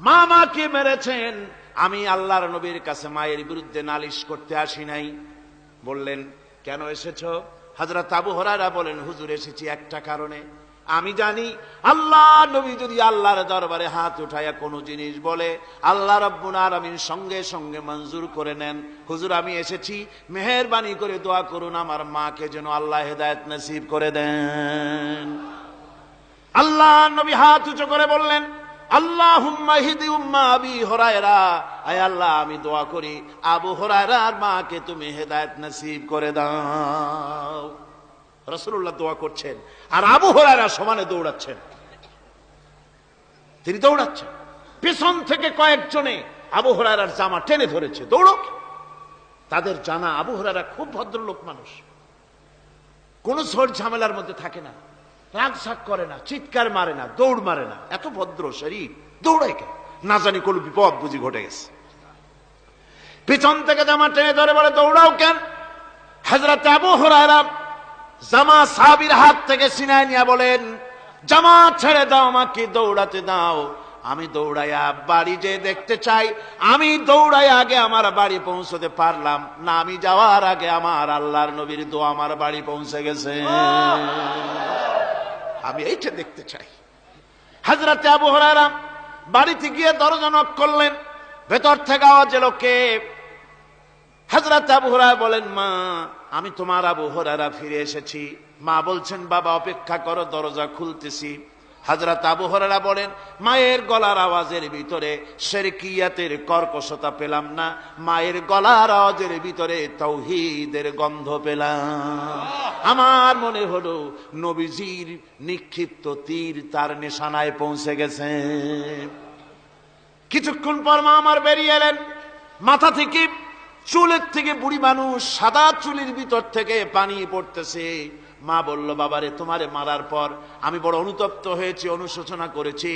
মা মাকে মেরেছেন, আমি আল্লাহর নবীর কাছে মায়ের বিরুদ্ধে নালিশ করতে আসি নাই। বললেন, কেন এসেছো? হযরত আবু হুরায়রা বলেন, হুজুর এসেছি একটা কারণে, আমি জানি আল্লাহ নবী যদি আল্লাহর দরবারে হাত উঠায়া কোন জিনিস বলে, আল্লাহ রাব্বুল আলামিন সঙ্গে সঙ্গে মঞ্জুর করে নেন। হুজুর আমি এসেছি, মেহেরবানি করে দোয়া করুন আমার মাকে যেন আল্লাহ হেদায়েত নসিব করে দেন। আল্লাহ নবী হাত উঁচু করে বললেন, আল্লাহুম্মা হিদি উম্মা আবি হুরায়রা, আয় আল্লাহ আমি দোয়া করি আবু হুরায়রার মাকে তুমি হেদায়েত নসিব করে দাও। রাসূলুল্লাহ দোয়া করছেন আর আবু হুরায়রা সমানে দৌড়াচ্ছেন। তিনি দৌড়াচ্ছেন, পেছন থেকে কয়েকজনে আবু হুরায়রার জামা টেনে ধরেছে, দৌড়ো। তাদের জানা আবু হুরায়রা খুব ভদ্রলোক মানুষ, কোন ঝড় ঝামেলার মধ্যে থাকে না, রাগ সাগ করে না, চিৎকার মারে না, দৌড় মারে না, এত ভদ্র শরীর, দৌড়ায় কেন? না জানি কোন বিপদ বুঝি ঘটে গেছে। পিছন থেকে জামা টেনে ধরে বলে, দৌড়াও কেন? হযরত আবু হুরায়রা জামা সাহাবীর হাত থেকে ছিনায় নিয়ে বলেন, জামা ছেড়ে দাও, আমাকে দৌড়াতে দাও। আমি দৌড়াইয়া বাড়ি যে দেখতে চাই, আমি দৌড়াইয়া আগে আমার বাড়ি পৌঁছতে পারলাম না, আমি যাওয়ার আগে আমার আল্লাহর নবীর দোয়া আমার বাড়ি পৌঁছে গেছে, আমি এইটা দেখতে চাই। হযরত আবু হুরায়রা বাড়িতে গিয়ে দরজা নক করলেন, ভেতর থেকে আওয়াজ এলো, কে? হযরত আবু হুরায়রা বলেন, মা আমি তোমার আবু হুরায়রা ফিরে এসেছি। মা বলছেন, বাবা অপেক্ষা করো, দরজা খুলতেছি। হযরত আবু হুরায়রা বলেন, মায়ের গলার আওয়াজের ভিতরে শিরকিয়াতের কর্কশতা পেলাম না, মায়ের গলার আওয়াজের ভিতরে তাওহীদের গন্ধ পেলাম। আমার মনে হলো নবীজির নিক্ষিপ্ত তীর তার নিশানায় পৌঁছে গেছে। কিছুক্ষণ পর মা আমার বেরিয়ে এলেন, মাথা থেকে চুলের থেকে, বুড়ি মানুষ, সাদা চুলের ভিতর থেকে পানি পড়তেছে। মা বলল, বাবারে তোমারে মারার পর আমি বড় অনুতপ্ত হয়েছি, অনুশোচনা করেছি,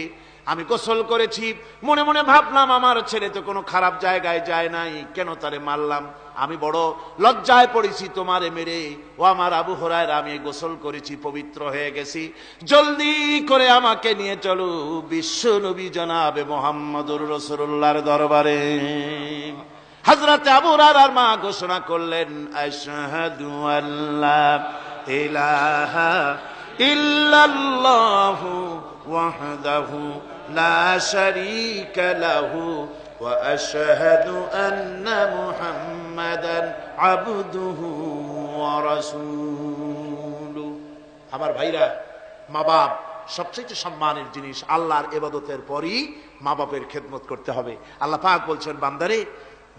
আমি গোসল করেছি, মনে মনে ভাবলাম আমার ছেলে তো কোনো খারাপ জায়গায় যায় নাই, কেন তারে মারলাম? আমি বড় লজ্জায় পড়েছি তোমারে মেরে। ও আমার আবু হুরায়রা, আমি গোসল করেছি, পবিত্র হয়ে গেছি, জলদি করে আমাকে নিয়ে চলো বিশ্ব নবী জনাবে মুহাম্মদুর রাসূলুল্লাহর দরবারে। হযরত আবু হুরায়রার মা ঘোষণা করলেন, আশহাদু আল্লা ইলাহা ইল্লাল্লাহু ওয়াহদাহু লা শারীকা লাহু ওয়া আশহাদু আন্না মুহাম্মাদান আবদুহু ওয়া রাসূলুহু। আমার ভাইরা, মা বাপ সবচেয়ে সম্মানের জিনিস। আল্লাহর ইবাদতের পরই মা বাপের খেদমত করতে হবে। আল্লাহ পাক বলছেন, বান্দারে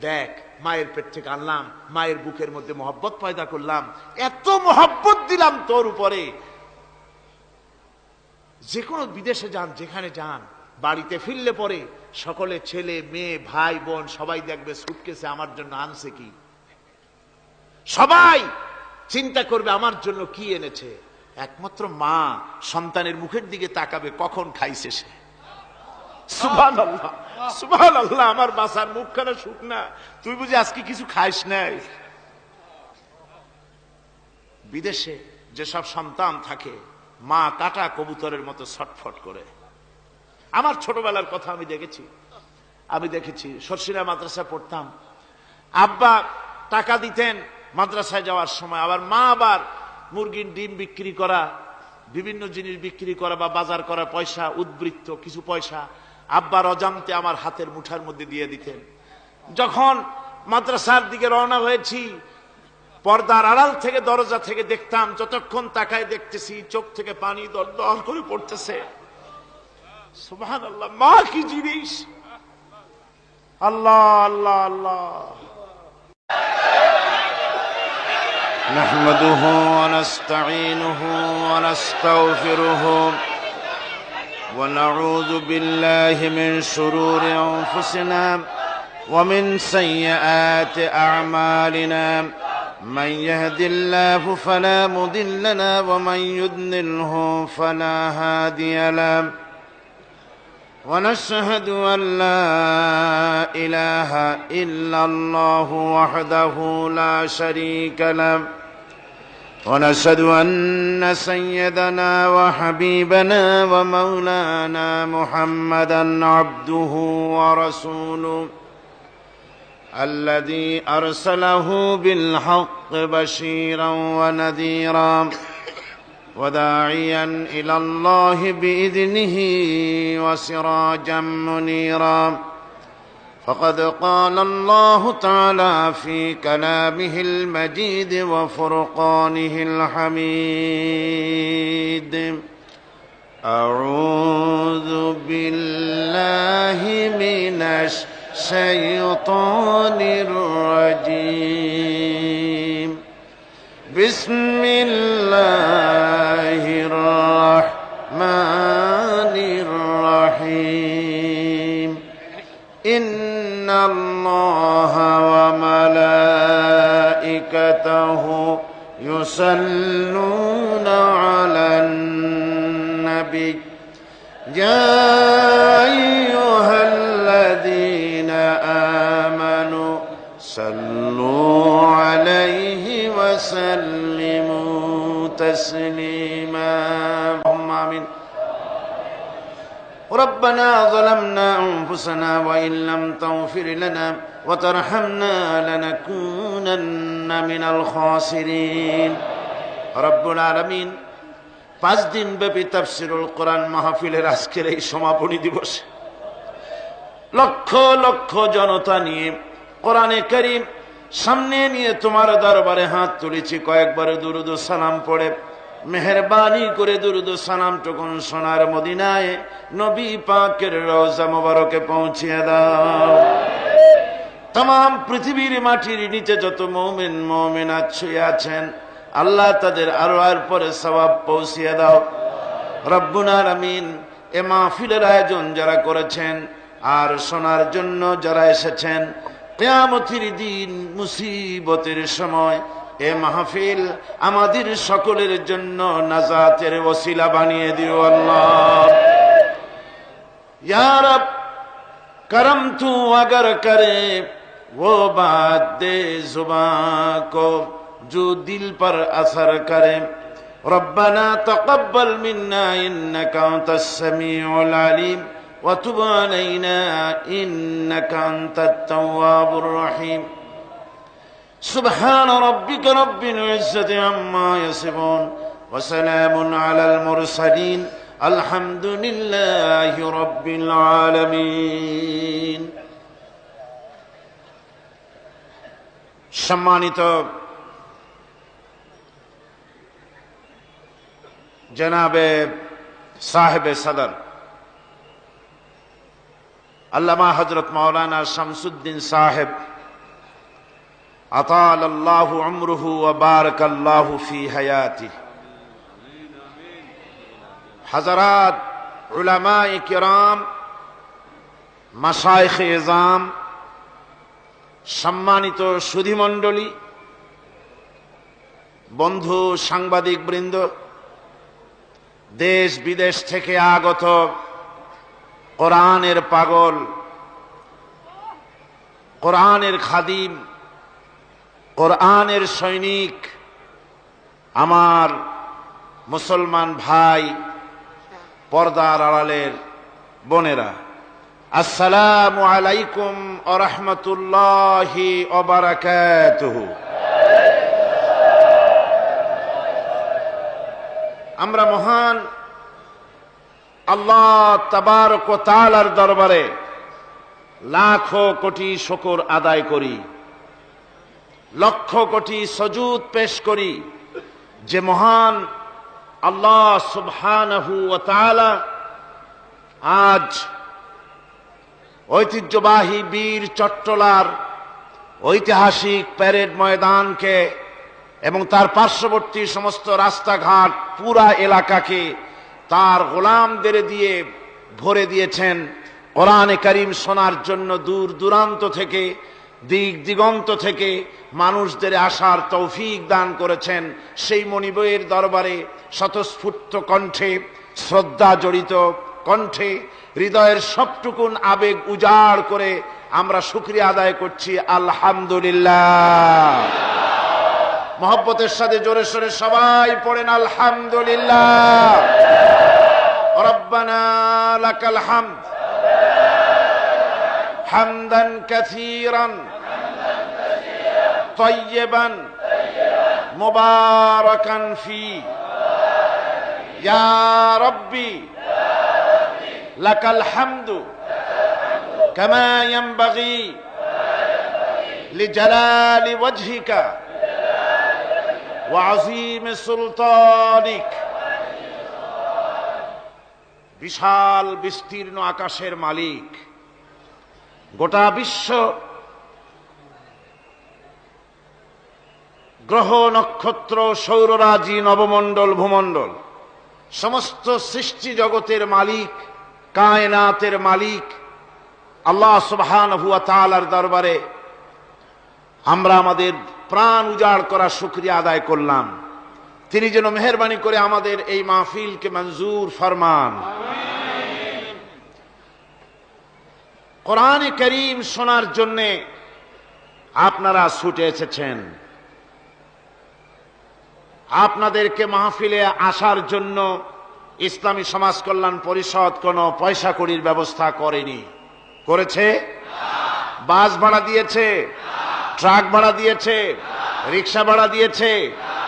দেখ, মায়ের পেট থেকে আনলাম, মায়ের বুকের মধ্যে মহব্বত পয়দা করলাম, এত মহব্বত দিলাম তোর উপরে, যে কোনো বিদেশে যান, যেখানে যান, বাড়িতে ফিরলে পরে সকলে, ছেলে মেয়ে ভাই বোন সবাই দেখবে সুটকেসে আমার জন্য আনছে কি, সবাই চিন্তা করবে আমার জন্য কি এনেছে। একমাত্র মা সন্তানের মুখের দিকে তাকাবে, কখন খাইছে সে। সুবহানাল্লাহ, সুবহানাল্লাহ, আমার বাসার মুখখানা শুকনা, তুই বুঝি আজকে কিছু খাইস নাই। বিদেশে যেসব সন্তান থাকে, মা কাটা কবুতরের মতো ছটফট করে। আমার ছোটবেলার কথা আমি দেখেছি, সরসিনা মাদ্রাসায় পড়তাম, আব্বা টাকা দিতেন মাদ্রাসায় যাওয়ার সময়, আবার মা আবার মুরগির ডিম বিক্রি করা, বিভিন্ন জিনিস বিক্রি করা বা বাজার করা পয়সা, উদ্বৃত্ত কিছু পয়সা আব্বার অজান্তে আমার হাতের মুঠার মধ্যে দিয়ে দিতেন। যখন মাদ্রাসার দিকে রওনা হয়েছি, পর্দার আড়াল থেকে দরজা থেকে দেখতাম, যতক্ষণ তাকায় দেখতেছি চোখ থেকে পানি দর দর করে পড়তেছে। সুবহানাল্লাহ, মা কি জিনিস! আল্লাহ আল্লাহ আল্লাহ। نحمده ونستعينه ونستغفره ونعوذ بالله من شرور أنفسنا ومن سيئات أعمالنا من يهد الله فلا مضل له ومن يضلله فلا هادي له ونشهد أن لا إله إلا الله وحده لا شريك له ونشهد أن سيدنا وحبيبنا ومولانا محمدا عبده ورسوله الذي أرسله بالحق بشيرا ونذيرا وداعيا إلى الله بإذنه وسراجا منيرا فقد قال الله تعالى في كلامه المجيد وفرقانه الحميد أعوذ بالله من الشيطان الرجيم بسم الله الرحمن الرحيم إن الله وملائكته يصلون على النبي يا أيها الذين آمنوا صلوا عليه وسلموا تسليما اللهم آمين ربنا ظلمنا أنفسنا وإن لم تغفر لنا وترحمنا لنكونن من الخاسرين رب العالمين 5 দিন ব্যাপী তাফসীরুল কোরআন মাহফিলের আজকের এই সমাপনী দিবসে লক্ষ লক্ষ জনতা নিয়ে কোরআনে কারীম সামনে নিয়ে তোমার দরবারে হাত তুলেছি। কয়েকবার দুরূদ ও সালাম পড়ে মেহেরবানি করে দুরূদ ও সালামটুকুন সোনার মদিনায় নবী পাকের রওজা মোবারকে পৌঁছিয়ে দাও। तमाम পৃথিবীর মাটির নিচে যত মুমিন মুমিনাত শুয়ে আছেন আল্লাহ তাদের আরওয়ার পরে সওয়াব পৌঁছিয়ে দাও। রব্বুল আলামিন এ মাহফিলের আয়োজন যারা করেছেন আর শোনার জন্য যারা এসেছেন, কিয়ামতের দিন মুসিবতের সময় এ মাহফিল আমাদের সকলের জন্য নাজাতের ওসিলা বানিয়ে দিও আল্লাহ। ইয়া রব करम तू अगर करे वो बात दे जुबां को जो दिल पर असर करे। रब्बना तक़ब्बल मिन्ना इन्नका अंतस समीउल अलीम व तुब अलैना इन्नका अंतत तव्वाबुर रहीम। सुब्हान रब्बिका रब्बिल इज्जति अम्मा यसिफून व सलामुन अलल मुरसलीन আলহামদুলিল্লাহি রাব্বিল আলামিন। সম্মানিত জনাবে সাহেবে সদর আল্লামা হযরত মাওলানা শামসুদ্দিন সাহেব আতালাল্লাহু উমরুহু ওয়া বারাকাল্লাহু ফি হায়াতিহি। हजरात उलमाए किराम, মাশায়েখে ইজাম, সম্মানিত সুধীমণ্ডলী, বন্ধু সাংবাদিক বৃন্দ, দেশ বিদেশ থেকে আগত কোরআনের পাগল, কোরআনের খাদিম, কোরআনের সৈনিক, আমার মুসলমান ভাই, পর্দার আড়ালের বোনেরা, আসসালামু আলাইকুম ওয়া রাহমাতুল্লাহি ওয়া বারাকাতুহু। আমরা মহান আল্লাহ তাবারক ওয়া তাআলার দরবারে লাখো কোটি শুকর আদায় করি, লক্ষ কোটি সজুদ পেশ করি যে মহান আল্লাহ সুবহানাহু ওয়া তাআলা আজ ঐতিহ্যবাহী বীর চট্টলার ঐতিহাসিক প্যারেড ময়দানকে এবং তার পার্শ্ববর্তী সমস্ত রাস্তাঘাট পুরা এলাকাকে তার গোলামদের দিয়ে ভরে দিয়েছেন। কোরআনে কারীম শোনার জন্য দূর দূরান্ত থেকে, দিক দিগন্ত থেকে মানুষদের আসার তৌফিক দান করেছেন। সেই মনিবের দরবারে স্বতঃস্ফূর্ত কণ্ঠে, শ্রদ্ধা জড়িত কণ্ঠে, হৃদয়ের সবটুকুন আবেগ উজাড় করে আমরা শুকরিয়া আদায় করছি আলহামদুলিল্লাহ। মহব্বতের সাথে জোরে সোরে সবাই পড়েন আলহামদুলিল্লাহ। রব্বানা লাকাল হামদ হামদান কাসীরান তাইয়্যিবান মুবারাকান ফি ইয়া রাব্বি লাকাল হামদু কামা ইয়ানবাগি লিজালালি ওয়াজহিকা ওয়া আযীমি সুলতানিক। বিশাল বিস্তীর্ণ আকাশের মালিক, গোটা বিশ্ব গ্রহ নক্ষত্র সৌররাজি নবমণ্ডল ভূমণ্ডল সমস্ত সৃষ্টি জগতের মালিক, কায়নাতের মালিক আল্লাহ সুবহানাহু ওয়া তাআলার দরবারে আমরা আমাদের প্রাণ উজাড় করা শুকরিয়া আদায় করলাম। তিনি যেন মেহেরবানি করে আমাদের এই মাহফিলকে মঞ্জুর ফরমান। কোরআনে কারীম শোনার জন্য আপনারা ছুটে এসেছেন। আপনাদেরকে মাহফিলে আসার জন্য ইসলামী সমাজ কল্যাণ পরিষদ কোনো পয়সা কড়ির ব্যবস্থা করেনি। করেছে? বাস ভাড়া দিয়েছে, ট্রাক ভাড়া দিয়েছে, রিক্সা ভাড়া দিয়েছে,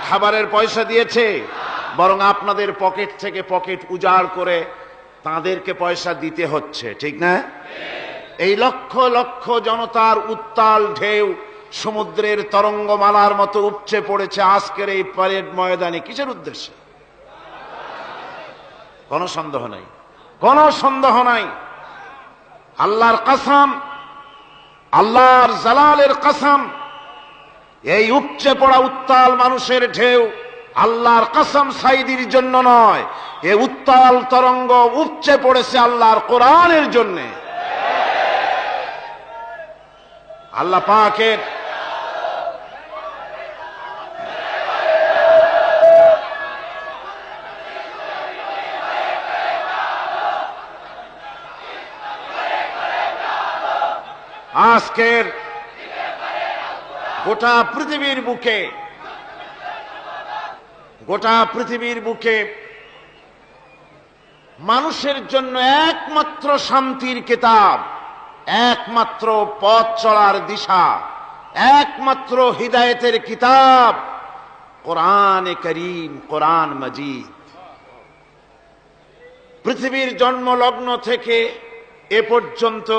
খাবারের পয়সা দিয়েছে, বরং আপনাদের পকেট থেকে পকেট উজাড় করে তাদেরকে পয়সা দিতে হচ্ছে, ঠিক না? এই লক্ষ লক্ষ জনতার উত্তাল ঢেউ সমুদ্রের তরঙ্গমালার মতো উপচে পড়েছে আজকের এই প্যারেড ময়দানে। কিসের উদ্দেশ্যে? কোনো সন্দেহ নাই, কোনো সন্দেহ নাই। আল্লাহর কসম, আল্লাহর জালালের কসম, এই উপচে পড়া উত্তাল মানুষের ঢেউ আল্লাহর কসম সাইদির জন্য নয়, এই উত্তাল তরঙ্গ উপচে পড়েছে আল্লাহর কোরআনের জন্য। আল্লাহ পাকের আজকের গোটা পৃথিবীর বুকে মানুষের জন্য একমাত্র শান্তির কিতাব, একমাত্র পথ চলার দিশা, একমাত্র হিদায়েতের কিতাব কোরআনে কারীম, কোরআন মাজিদ। পৃথিবীর জন্মলগ্ন থেকে এ পর্যন্ত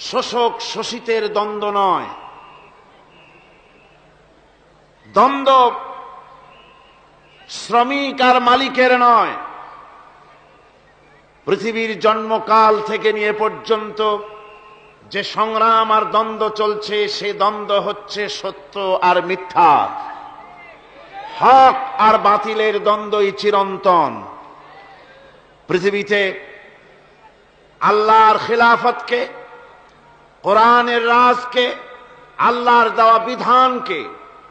শোষক শোষিতের দ্বন্দ্ব নয়, দ্বন্দ্ব শ্রমিক আর মালিকের নয়। পৃথিবীর জন্মকাল থেকে নিয়ে পর্যন্ত যে সংগ্রাম আর দ্বন্দ্ব চলছে, সে দ্বন্দ্ব হচ্ছে সত্য আর মিথ্যা, হক আর বাতিলের দ্বন্দ্বই চিরন্তন। পৃথিবীতে আল্লাহর খিলাফতকে, কোরআনের রাজকে, আল্লাহর দেওয়া বিধানকে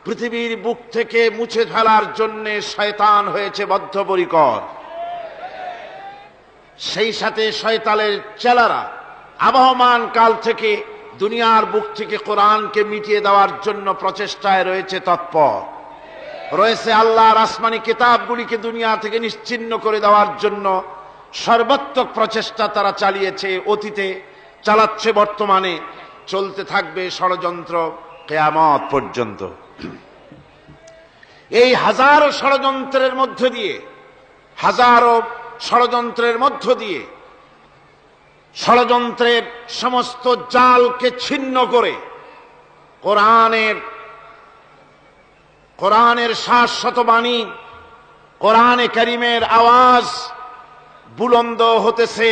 পৃথিবীর বুক থেকে মুছে ফেলার জন্য শয়তান হয়েছে বদ্ধপরিকর। সেই সাথে শয়তানের চেলারা আবহমান কাল থেকে দুনিয়ার বুক থেকে কোরআনকে মিটিয়ে দেওয়ার জন্য প্রচেষ্টায় রয়েছে তৎপর রয়েছে। আল্লাহর আসমানি কিতাবগুলিকে দুনিয়া থেকে নিশ্চিহ্ন করে দেওয়ার জন্য সর্বাত্মক প্রচেষ্টা তারা চালিয়েছে, অতীতে চালাচ্ছে, বর্তমানে চলতে থাকবে ষড়যন্ত্র কিয়ামত পর্যন্ত। এই হাজারো ষড়যন্ত্রের মধ্য দিয়ে হাজারো ষড়যন্ত্রের মধ্য দিয়ে ষড়যন্ত্রের সমস্ত জালকে ছিন্ন করে কোরআনের শাশ্বত বাণী, কোরআনে কারিমের আওয়াজ বুলন্দ হচ্ছে।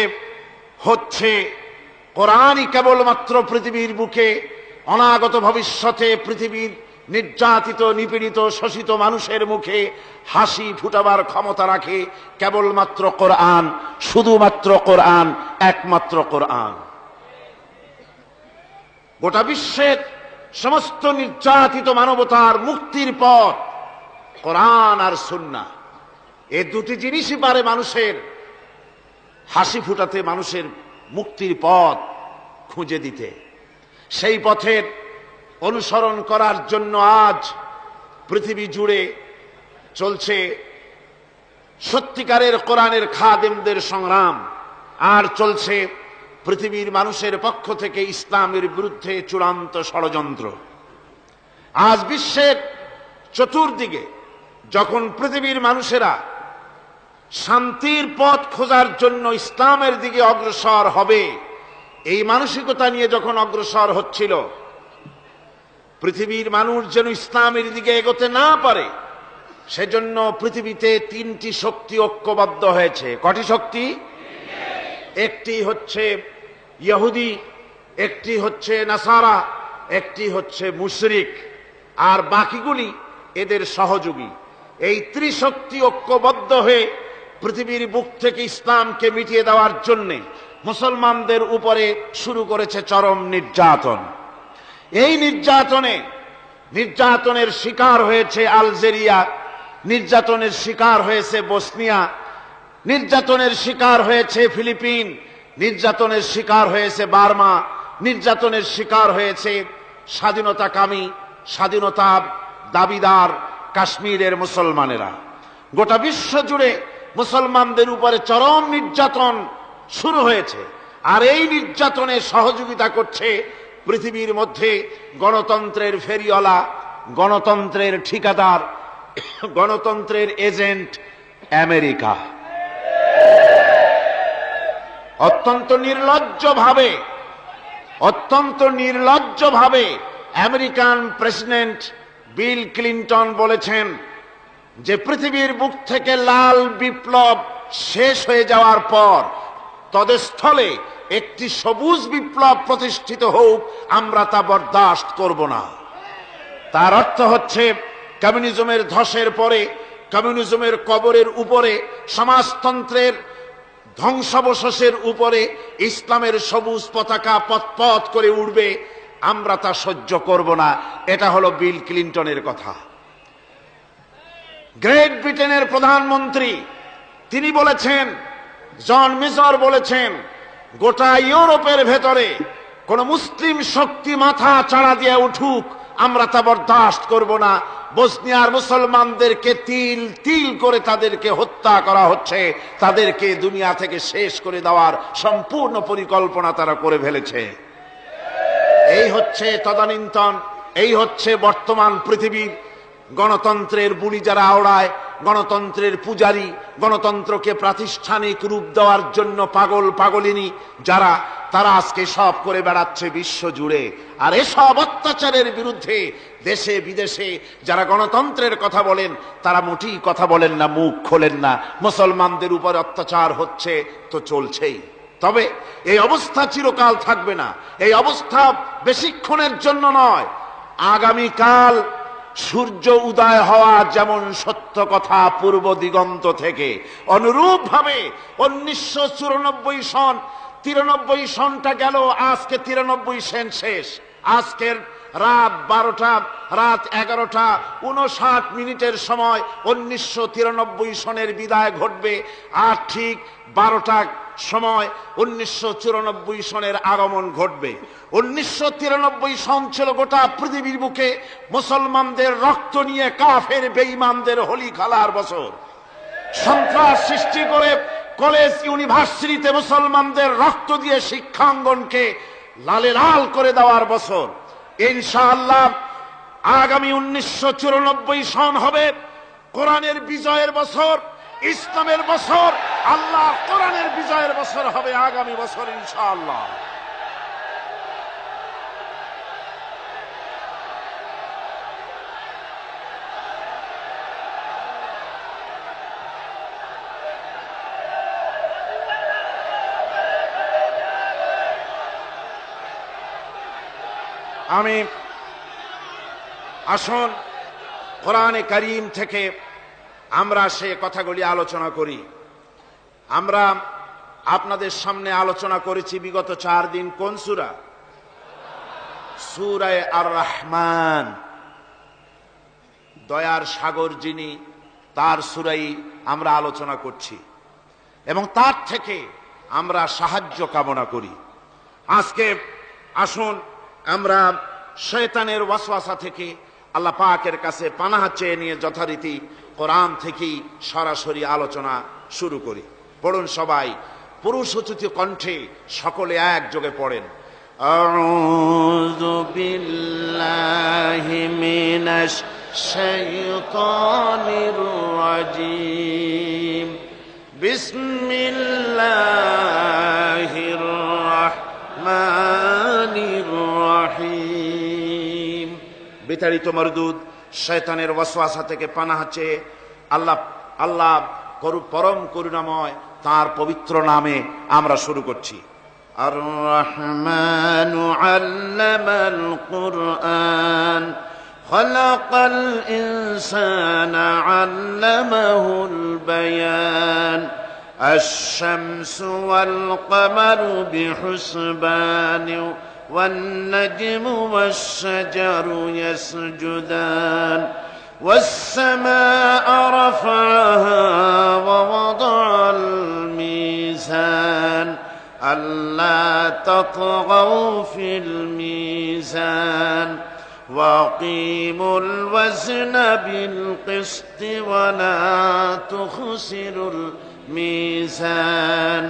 কোরআনই কেবলমাত্র পৃথিবীর বুকে অনাগত ভবিষ্যতে পৃথিবীর নির্যাতিত, নিপীড়িত, শোষিত মানুষের মুখে হাসি ফুটাবার ক্ষমতা রাখে কেবলমাত্র কোরআন, শুধুমাত্র কোরআন, একমাত্র কোরআন। গোটা বিশ্বের সমস্ত নির্যাতিত মানবতার মুক্তির পথ কোরআন আর সুন্নাহ। এই দুটি জিনিসই পারে মানুষের হাসি ফুটাতে, মানুষের মুক্তির পথ খুঁজে দিতে। সেই পথের অনুসরণ করার জন্য আজ পৃথিবী জুড়ে চলছে সত্যিকারের কোরআনের খাদেমদের সংগ্রাম, আর চলছে পৃথিবীর মানুষের পক্ষ থেকে ইসলামের বিরুদ্ধে চূড়ান্ত ষড়যন্ত্র। আজ বিশ্বের চতুর্দিকে যখন পৃথিবীর মানুষেরা শান্তির পথ খোঁজার জন্য ইসলামের দিকে অগ্রসর হবে, এই মানসিকতা নিয়ে যখন অগ্রসর হচ্ছিল, পৃথিবীর মানুষ যেন ইসলামের দিকে এগোতে না পারে, সেজন্য পৃথিবীতে তিনটি শক্তি ঐক্যবদ্ধ হয়েছে। কটি শক্তি? একটি হচ্ছে ইহুদি, একটি হচ্ছে নাসারা, একটি হচ্ছে মুশরিক, আর বাকিগুলি এদের সহযোগী। এই ত্রিশক্তি ঐক্যবদ্ধ হয়ে পৃথিবীর বুক থেকে ইসলামকে মিটিয়ে দেওয়ার জন্য মুসলমানদের উপরে শুরু করেছে চরম নির্যাতন। এই নির্যাতনের শিকার হয়েছে আলজেরিয়া, নির্যাতনের শিকার হয়েছে বসনিয়া, নির্যাতনের শিকার হয়েছে ফিলিপিন, নির্যাতনের শিকার হয়েছে বার্মা, নির্যাতনের শিকার হয়েছে স্বাধীনতাকামী, স্বাধীনতা দাবিদার কাশ্মীরের মুসলমানেরা। গোটা বিশ্ব জুড়ে মুসলমানদের উপরে চরম নির্যাতন শুরু হয়েছে, আর এই নির্যাতনে সহযোগিতা করছে পৃথিবীর মধ্যে গণতন্ত্রের ফেরিওয়ালা, গণতন্ত্রের ঠিকাদার, গণতন্ত্রের এজেন্ট আমেরিকা। অত্যন্ত নির্লজ্জভাবে আমেরিকান প্রেসিডেন্ট বিল ক্লিন্টন বলেছেন যে পৃথিবীর বুক থেকে লাল বিপ্লব শেষ হয়ে যাওয়ার পর তদস্থলে একটি সবুজ বিপ্লব প্রতিষ্ঠিত হোক, আমরা তা বরদাস্ত করব না। তার অর্থ হচ্ছে কমিউনিজমের ধসের পরে, কমিউনিজমের কবরের উপরে, সমাজতন্ত্রের ধ্বংসাবশেষের উপরে ইসলামের সবুজ পতাকা পথ করে উঠবে, আমরা তা সহ্য করব না। এটা হলো বিল ক্লিন্টনের কথা। গ্রেট ব্রিটেনের প্রধানমন্ত্রী তিনি বলেছেন, জন মেজর বলেছেন, গোটা ইউরোপের ভেতরে কোন মুসলিম শক্তি মাথা চাড়া দিয়ে উঠুক, আমরা তা বরদাস্ত করব না। বসনিয়ার মুসলমানদেরকে তিল তিল করে তাদেরকে হত্যা করা হচ্ছে, তাদেরকে দুনিয়া থেকে শেষ করে দেওয়ার সম্পূর্ণ পরিকল্পনা তারা করে ফেলেছে। এই হচ্ছে তদানীন্তন, এই হচ্ছে বর্তমান পৃথিবীর গণতন্ত্রের বুলি যারা আওড়ায়, গণতন্ত্রের পূজারী, গণতন্ত্রকে প্রাতিষ্ঠানিক রূপ দেওয়ার জন্য পাগল পাগলিনী যারা, তারা আজকে সব করে বেড়াচ্ছে বিশ্ব জুড়ে। আর এসব অত্যাচারের বিরুদ্ধে দেশে বিদেশে যারা গণতন্ত্রের কথা বলেন, তারা মোটেই কথা বলেন না, মুখ খোলেন না। মুসলমানদের উপর অত্যাচার হচ্ছে তো চলছেই। তবে এই অবস্থা চিরকাল থাকবে না, এই অবস্থা বেশিক্ষণের জন্য নয়। আগামীকাল সূর্য উদয় হওয়া যেমন সত্য কথা পূর্ব দিগন্ত থেকে, অনুরূপ ভাবে 1994 সন, 93 সনটা গেল, আজকে 93 সন শেষ। আজকের রাত 11:59 সময় 1993 সনের বিদায় ঘটবে, আর ঠিক 12টার সময় 1994 সনের আগমন ঘটবে। 1993 সন ছিল গোটা পৃথিবীর বুকে মুসলমানদের রক্ত নিয়ে কাফের বেঈমানদের হোলি খেলার বছর। সন্ত্রাস সৃষ্টি করে কলেজ ইউনিভার্সিটিতে মুসলমানদের রক্ত দিয়ে শিক্ষাঙ্গনকে লালে লাল করে দেওয়ার বছর। ইনশাআল্লাহ আগামী 1994 সন হবে কোরআনের বিজয়ের বছর, ইসলামের বছর, আল্লাহ কোরআনের বিজয়ের বছর হবে আগামী বছর ইনশাআল্লাহ। আসুন কোরআনে কারীম থেকে আমরা সে কথাগুলি আলোচনা করি। আমরা আপনাদের সামনে আলোচনা করেছি বিগত 4 দিন কোন সূরা? সূরা আর রহমান, দয়ার সাগর যিনি, তার সূরাই আমরা আলোচনা করছি এবং তার থেকে আমরা সাহায্য কামনা করি। আজকে আসুন আমরা শয়তানের ওয়াসওয়াসা থেকে আল্লাহ পাকের কাছে পানাহ চেয়ে নিয়ে যথারীতি কোরআন থেকেই সরাসরি আলোচনা শুরু করি। পড়ুন সবাই পুরুষোচিত কণ্ঠে, সকলে একযোগে পড়েন। আউযু বিল্লাহি মিনাশ শাইতানির রাজীম। বিসমিল্লাহির রাহমানির রাহিম। বিতাড়িত মরদুদ শয়তানের ওয়াসওয়াসা থেকে পানাহ চেয়ে আল্লাহ পরম করুণাময় তার পবিত্র নামে আমরা শুরু করছি। আর রহমানু আল্লামাল কুরআন খালাকাল ইনসানা আল্লামাহুল বায়ান আশ-শামসু ওয়াল কমারু বিহুসবান والنجم والشجر يسجدان والسماء رفعها ووضع الميزان ألا تطغوا في الميزان وأقيموا الوزن بالقسط ولا تخسروا الميزان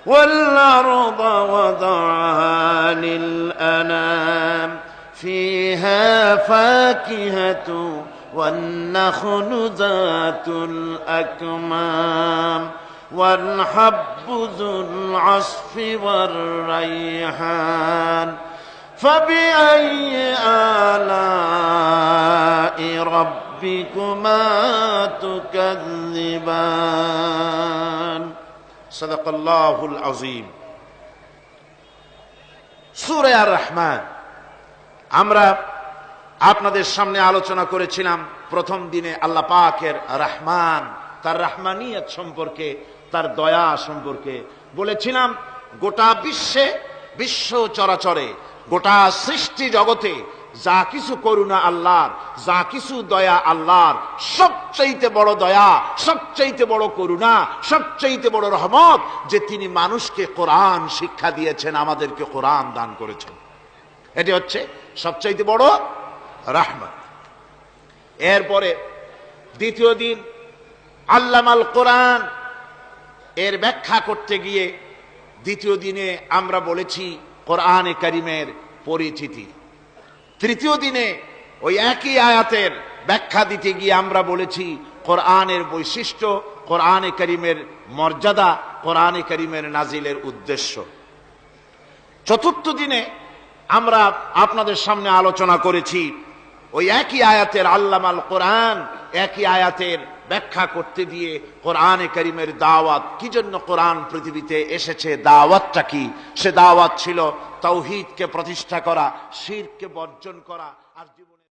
والأرض وضعها للأنام فيها فاكهة والنخل ذات الأكمام والحب ذو العصف والريحان فبأي آلاء ربكما تكذبان সাদাকাল্লাহুল আযীম। সূরা আর রহমান আমরা আপনাদের সামনে আলোচনা করেছিলাম প্রথম দিনে আল্লাহ পাকের রহমান, তার রহমানিয়ত সম্পর্কে, তার দয়া সম্পর্কে বলেছিলাম। গোটা বিশ্ব চরাচরে, গোটা সৃষ্টি জগতে যা কিছু করুণা আল্লাহর, যা কিছু দয়া আল্লাহর, সবচাইতে বড় দয়া, সবচাইতে বড় করুণা, সবচাইতে বড় রহমত যে তিনি মানুষকে কোরআন শিক্ষা দিয়েছেন, আমাদেরকে কোরআন দান করেছেন। এটি হচ্ছে সবচাইতে বড় রহমত। এরপরে দ্বিতীয় দিন আল্লামাল কোরআন এর ব্যাখ্যা করতে গিয়ে দ্বিতীয় দিনে আমরা বলেছি কোরআনে কারীমের পরিচিতি। তৃতীয় দিনে ওই একই আয়াতের ব্যাখ্যা দিতে গিয়ে আমরা বলেছি কোরআনের বৈশিষ্ট্য, কোরআনে কারীমের মর্যাদা, কোরআনে কারীমের নাজিলের উদ্দেশ্য। চতুর্থ দিনে আমরা আপনাদের সামনে আলোচনা করেছি ওই একই আয়াতের আল্লামাল কোরআন, একই আয়াতের ব্যাখ্যা করতে দিয়ে কোরআনে কারীমের দাওয়াত, কি জন্য কোরআন পৃথিবীতে এসেছে, দাওয়াতটা কি? সে দাওয়াত ছিল তাওহীদকে প্রতিষ্ঠা করা, শিরককে বর্জন করা আর জীবনে